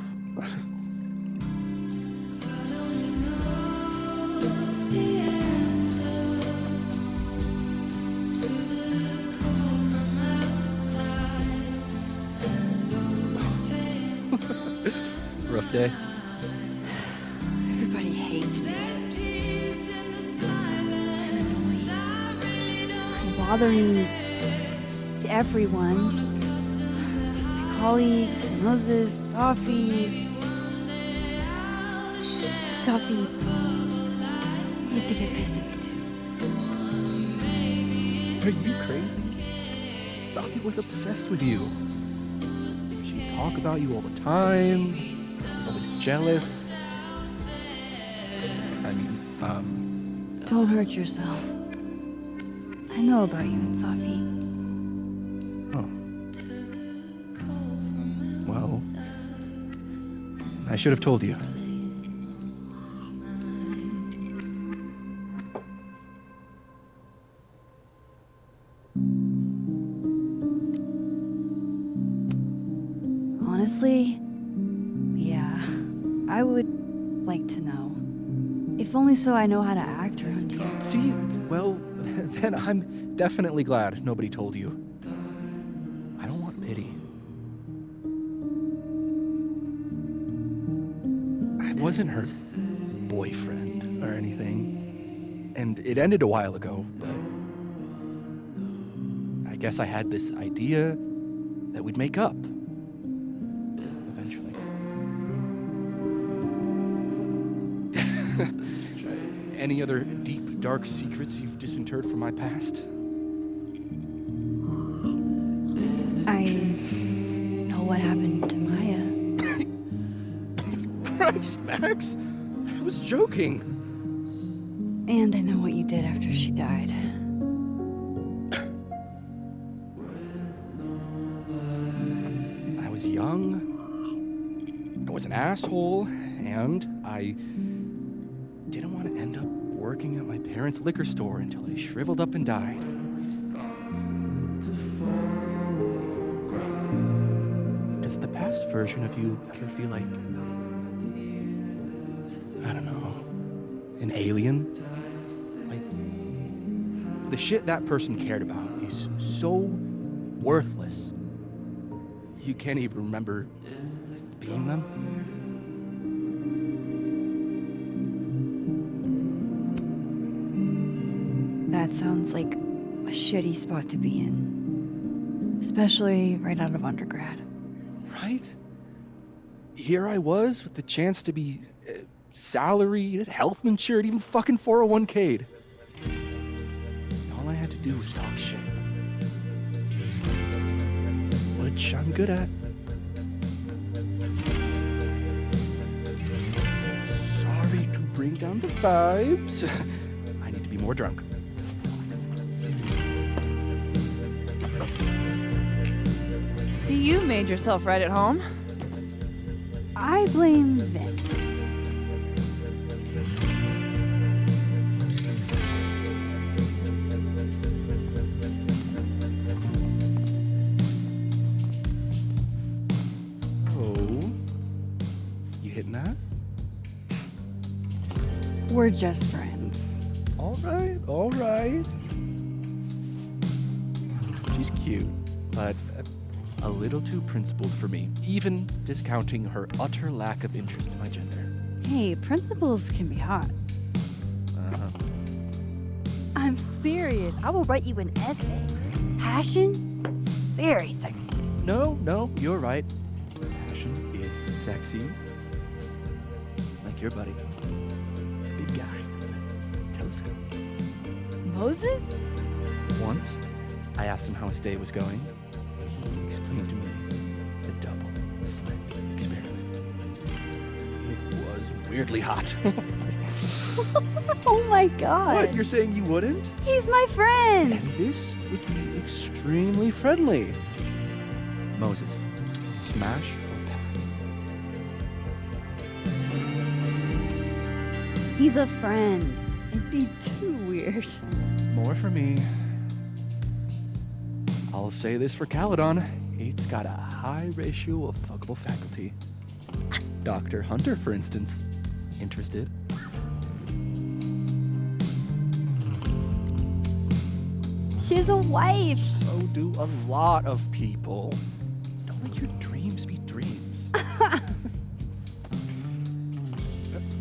Rough day. Everybody hates bother me to everyone. My colleagues, Moses, Safi. Safi used to get pissed at me too. Are you crazy? Safi was obsessed with you. She'd talk about you all the time. Was always jealous. I mean, Don't hurt yourself. I know about you and Safi. Oh. Well, I should have told you. Honestly, yeah, I would like to know. If only so I know how to act around you. See, well, then I'm definitely glad nobody told you. I don't want pity. I wasn't her boyfriend or anything, and it ended a while ago, but I guess I had this idea that we'd make up. Eventually. Any other deep, dark secrets you've disinterred from my past? I know what happened to Maya. Christ, Max! I was joking. And I know what you did after she died. I was young. I was an asshole, and I didn't want to end up working at my parents' liquor store until I shriveled up and died. Does the past version of you ever feel like, I don't know, an alien? Like, the shit that person cared about is so worthless. You can't even remember being them? That sounds like a shitty spot to be in. Especially right out of undergrad. Right? Here I was with the chance to be salaried, health insured, even fucking 401k'd. All I had to do was talk shit. Which I'm good at. Sorry to bring down the vibes. I need to be more drunk. See, you made yourself right at home. I blame Vin. Oh, you hitting that? We're just friends. All right, all right. She's cute, but a little too principled for me, even discounting her utter lack of interest in my gender. Hey, principals can be hot. I'm serious. I will write you an essay. Passion is very sexy. No, you're right. Passion is sexy. Like your buddy. The big guy with the telescopes. Moses? Once, I asked him how his day was going, and he explained to me the double slit experiment. It was weirdly hot. Oh my god. What? You're saying you wouldn't? He's my friend. And this would be extremely friendly. Moses, smash or pass? He's a friend. It'd be too weird. More for me. I'll say this for Caledon. It's got a high ratio of fuckable faculty. Dr. Hunter, for instance. Interested? She has a wife. So do a lot of people. Don't let your dreams be dreams.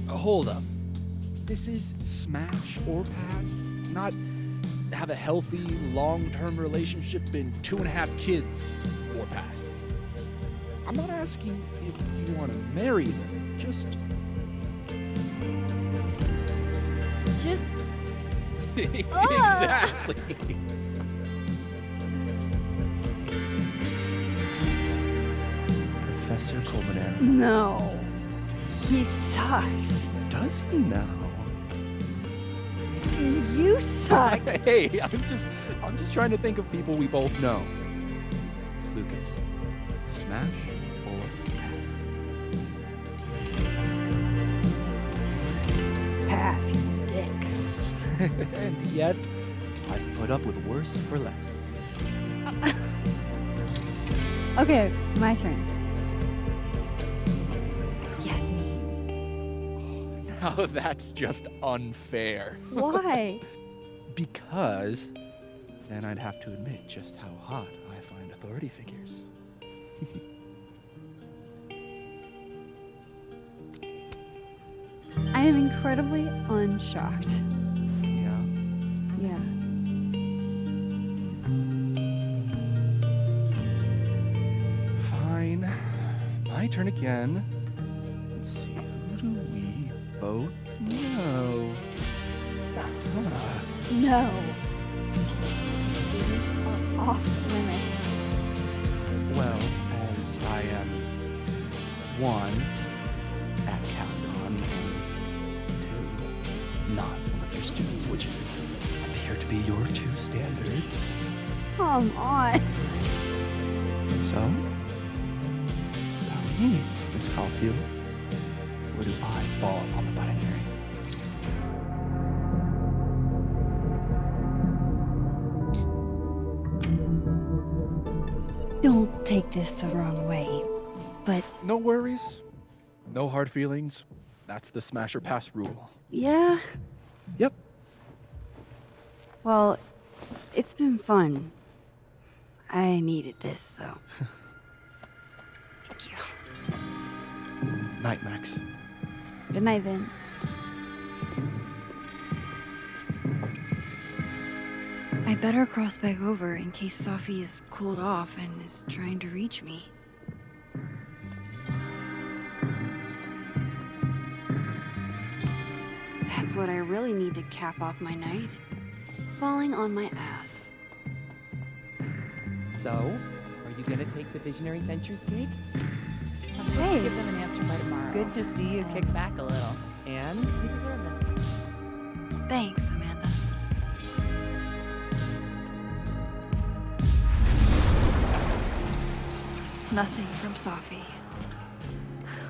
Hold up. This is smash or pass, not have a healthy, long-term relationship and 2.5 kids, or pass. I'm not asking if you want to marry them, just exactly. Professor Colmenero. No. He sucks. Does he now? You suck. Hey, I'm just trying to think of people we both know. Lucas, smash or pass? Pass, he's a dick. And yet, I've put up with worse for less. Okay, my turn. Now that's just unfair. Why? Because then I'd have to admit just how hot I find authority figures. I am incredibly unshocked. Yeah. Yeah. Fine. My turn again. Let's see, who do we both know? Ah. No. Students are off limits. Well, as I am one at Caledon and two, not one of your students, which appear to be your two standards. Come on. So, about me, Miss Caulfield, where do I fall on the binary? Don't take this the wrong way, but No worries. No hard feelings. That's the smash or pass rule. yeah. Yep. Well, it's been fun. I needed this, so. Thank you. Night, Max. Good night, Vin. I better cross back over in case Sophie is cooled off and is trying to reach me. That's what I really need to cap off my night. Falling on my ass. So, are you gonna take the Visionary Ventures gig? I'm supposed to give them an answer by tomorrow. It's good to see you kick back a little. And You deserve it. Thanks, Amanda. Nothing from Sophie.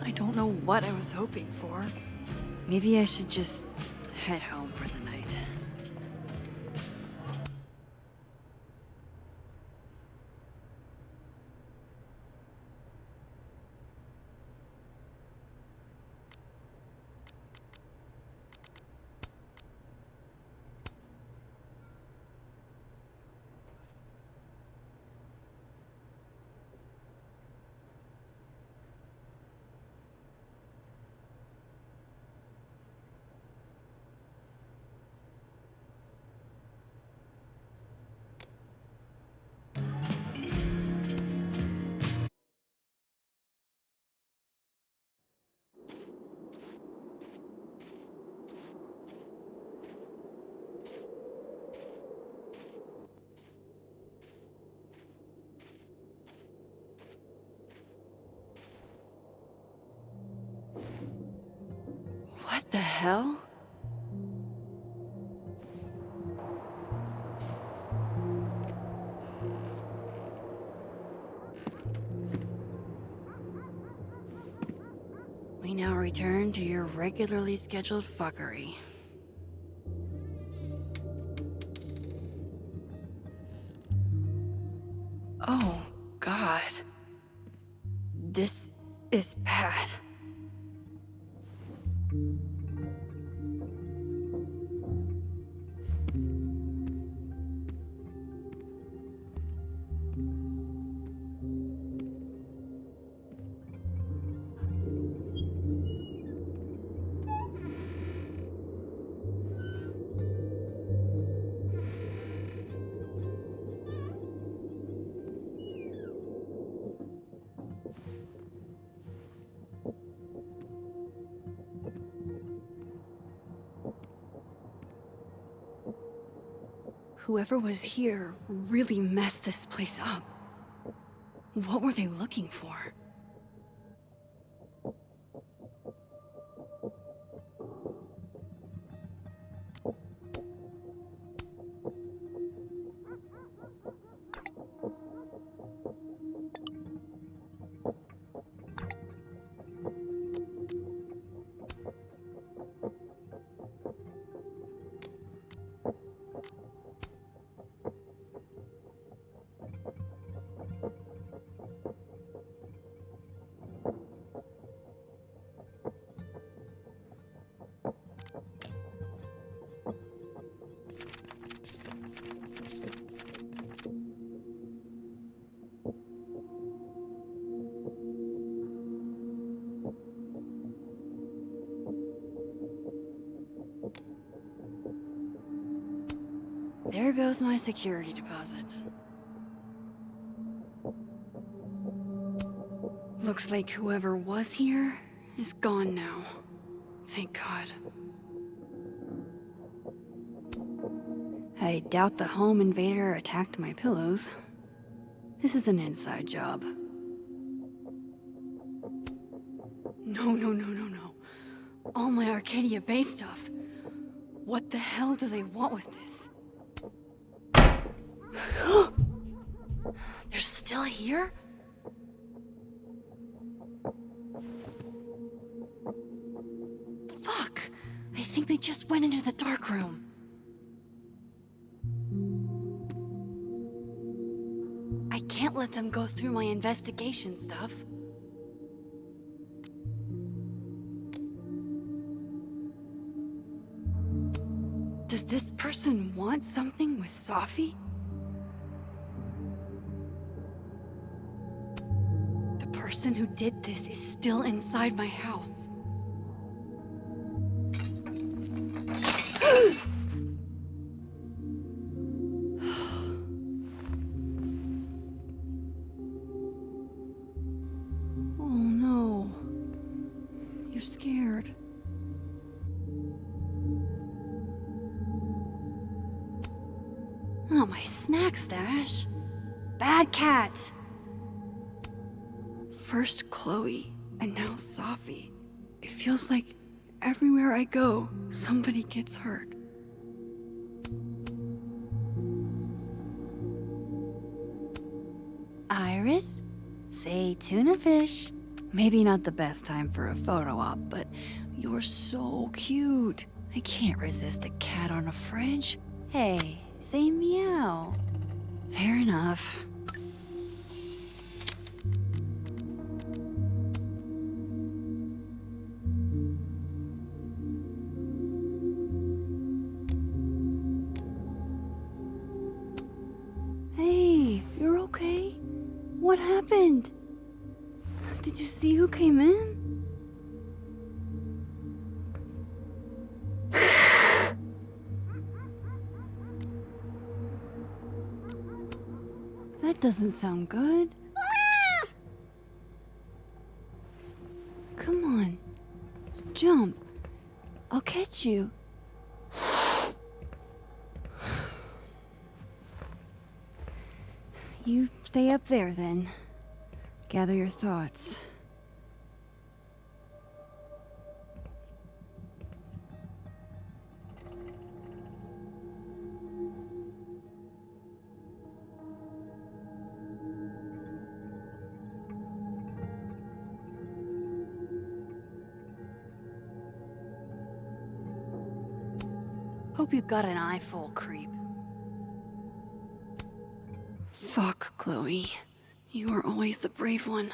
I don't know what I was hoping for. Maybe I should just head home for the night. What the hell? We now return to your regularly scheduled fuckery. Oh, God. This is bad. whoever was here really messed this place up. What were they looking for? There goes my security deposit. Looks like whoever was here is gone now. Thank God. I doubt the home invader attacked my pillows. This is an inside job. No. All my Arcadia Bay stuff. What the hell do they want with this? They're still here? Fuck! I think they just went into the dark room. I can't let them go through my investigation stuff. Does this person want something with Safi? The person who did this is still inside my house. Oh no. You're scared. Oh, my snack stash. Bad cat. First Chloe, and now Safi. It feels like everywhere I go, somebody gets hurt. Iris? Say tuna fish. Maybe not the best time for a photo op, but you're so cute. I can't resist a cat on a fridge. Hey, say meow. Fair enough. Hey, you're okay? What happened? Did you see who came in? That doesn't sound good. Come on. Jump. I'll catch you. You stay up there then. Gather your thoughts. Hope you got an eyeful, creep. Fuck, Chloe. You were always the brave one.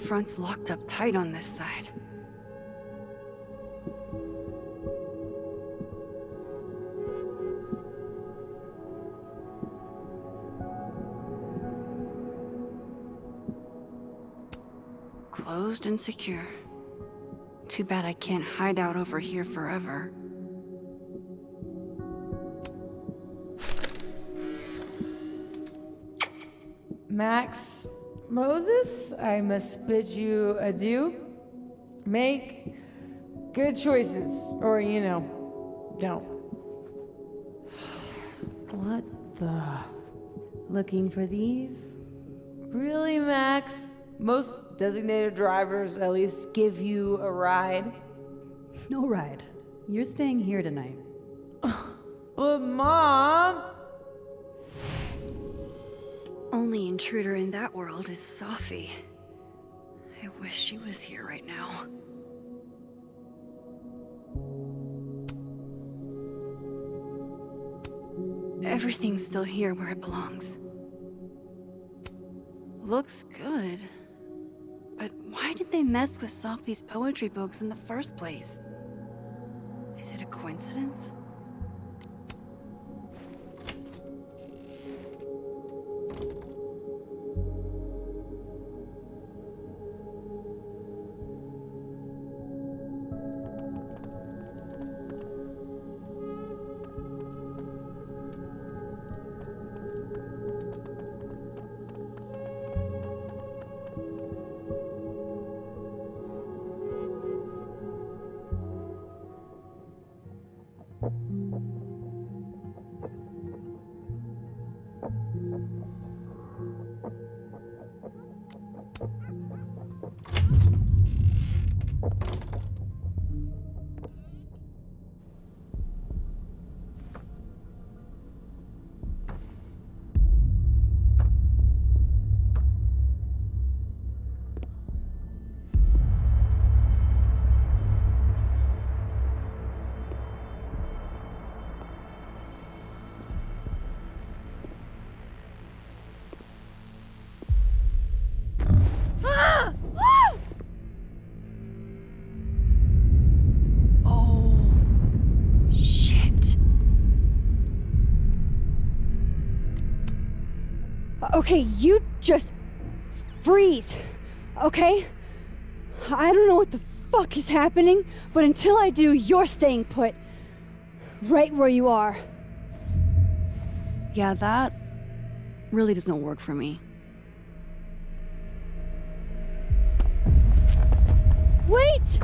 Front's locked up tight on this side. Closed and secure. Too bad I can't hide out over here forever. Max Moses, I must bid you adieu. Make good choices, or, don't. What the? Looking for these? Really, Max? Most designated drivers at least give you a ride. No ride. You're staying here tonight. But Mom! Only intruder in that world is Sophie. I wish she was here right now. Everything's still here where it belongs. Looks good. But why did they mess with Sophie's poetry books in the first place? Is it a coincidence? Okay, you just freeze, okay? I don't know what the fuck is happening, but until I do, you're staying put. Right where you are. Yeah, that really doesn't work for me. Wait!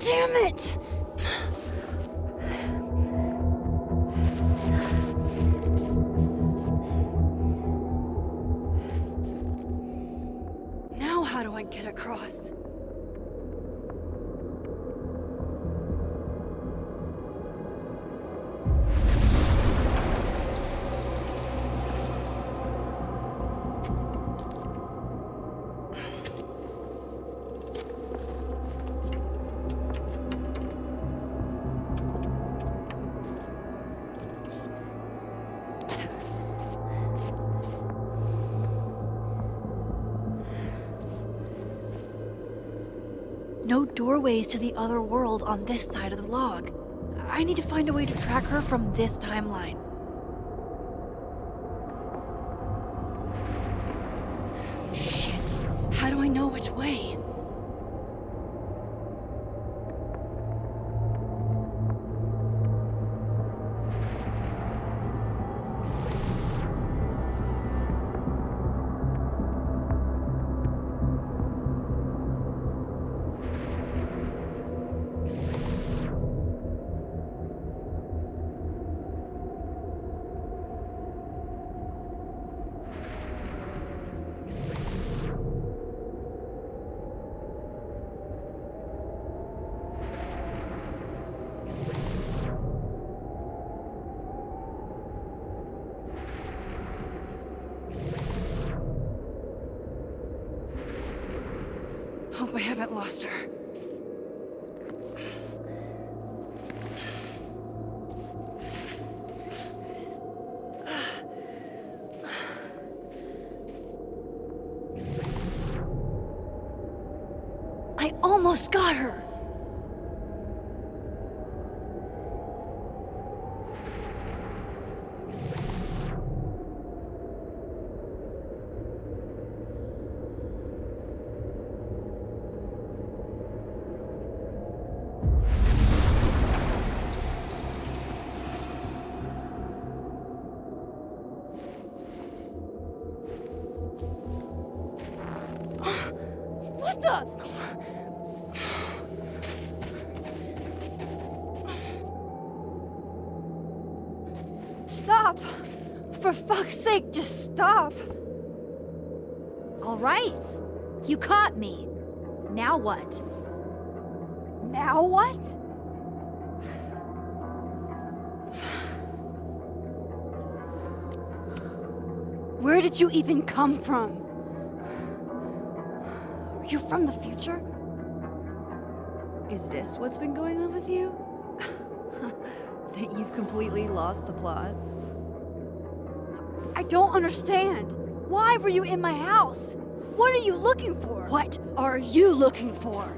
Damn it! Now how do I get across? No doorways to the other world on this side of the log. I need to find a way to track her from this timeline. Shit. How do I know which way? Hope I haven't lost her. I almost got her! What the? Stop! For fuck's sake, just stop! All right. You caught me. Now what? Now what? Where did you even come from? Are you from the future? Is this what's been going on with you? That you've completely lost the plot? I don't understand. Why were you in my house? What are you looking for? What are you looking for?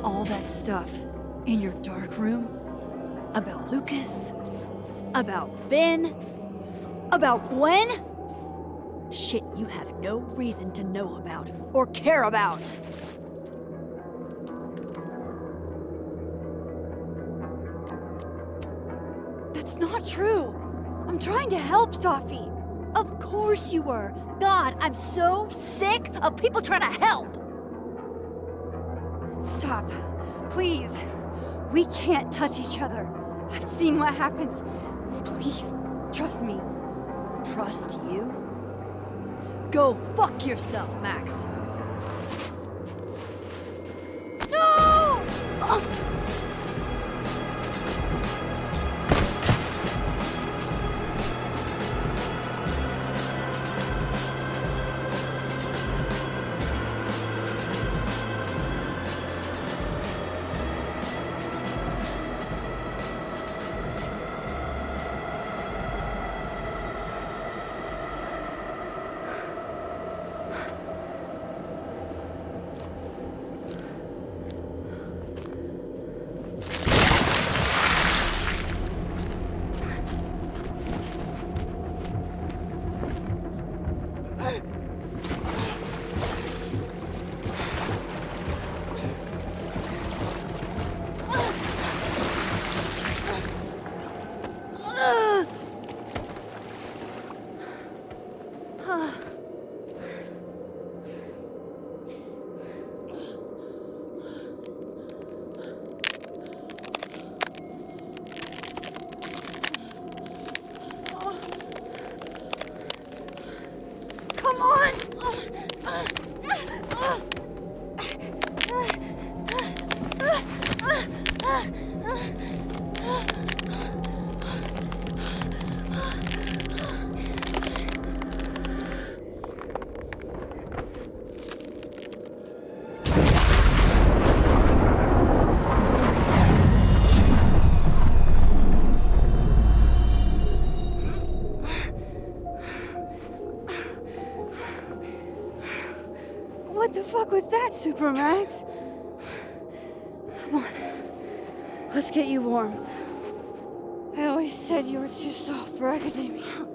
All that stuff in your dark room about Lucas, about Vin, about Gwen? Shit you have no reason to know about or care about. That's not true. I'm trying to help, Safi. Of course you were. God, I'm so sick of people trying to help. Stop. Please. We can't touch each other. I've seen what happens. Please, trust me. Trust you? Go fuck yourself, Max. No! Come on! What the fuck was that, Supermax? Come on. Let's get you warm. I always said you were too soft for academia.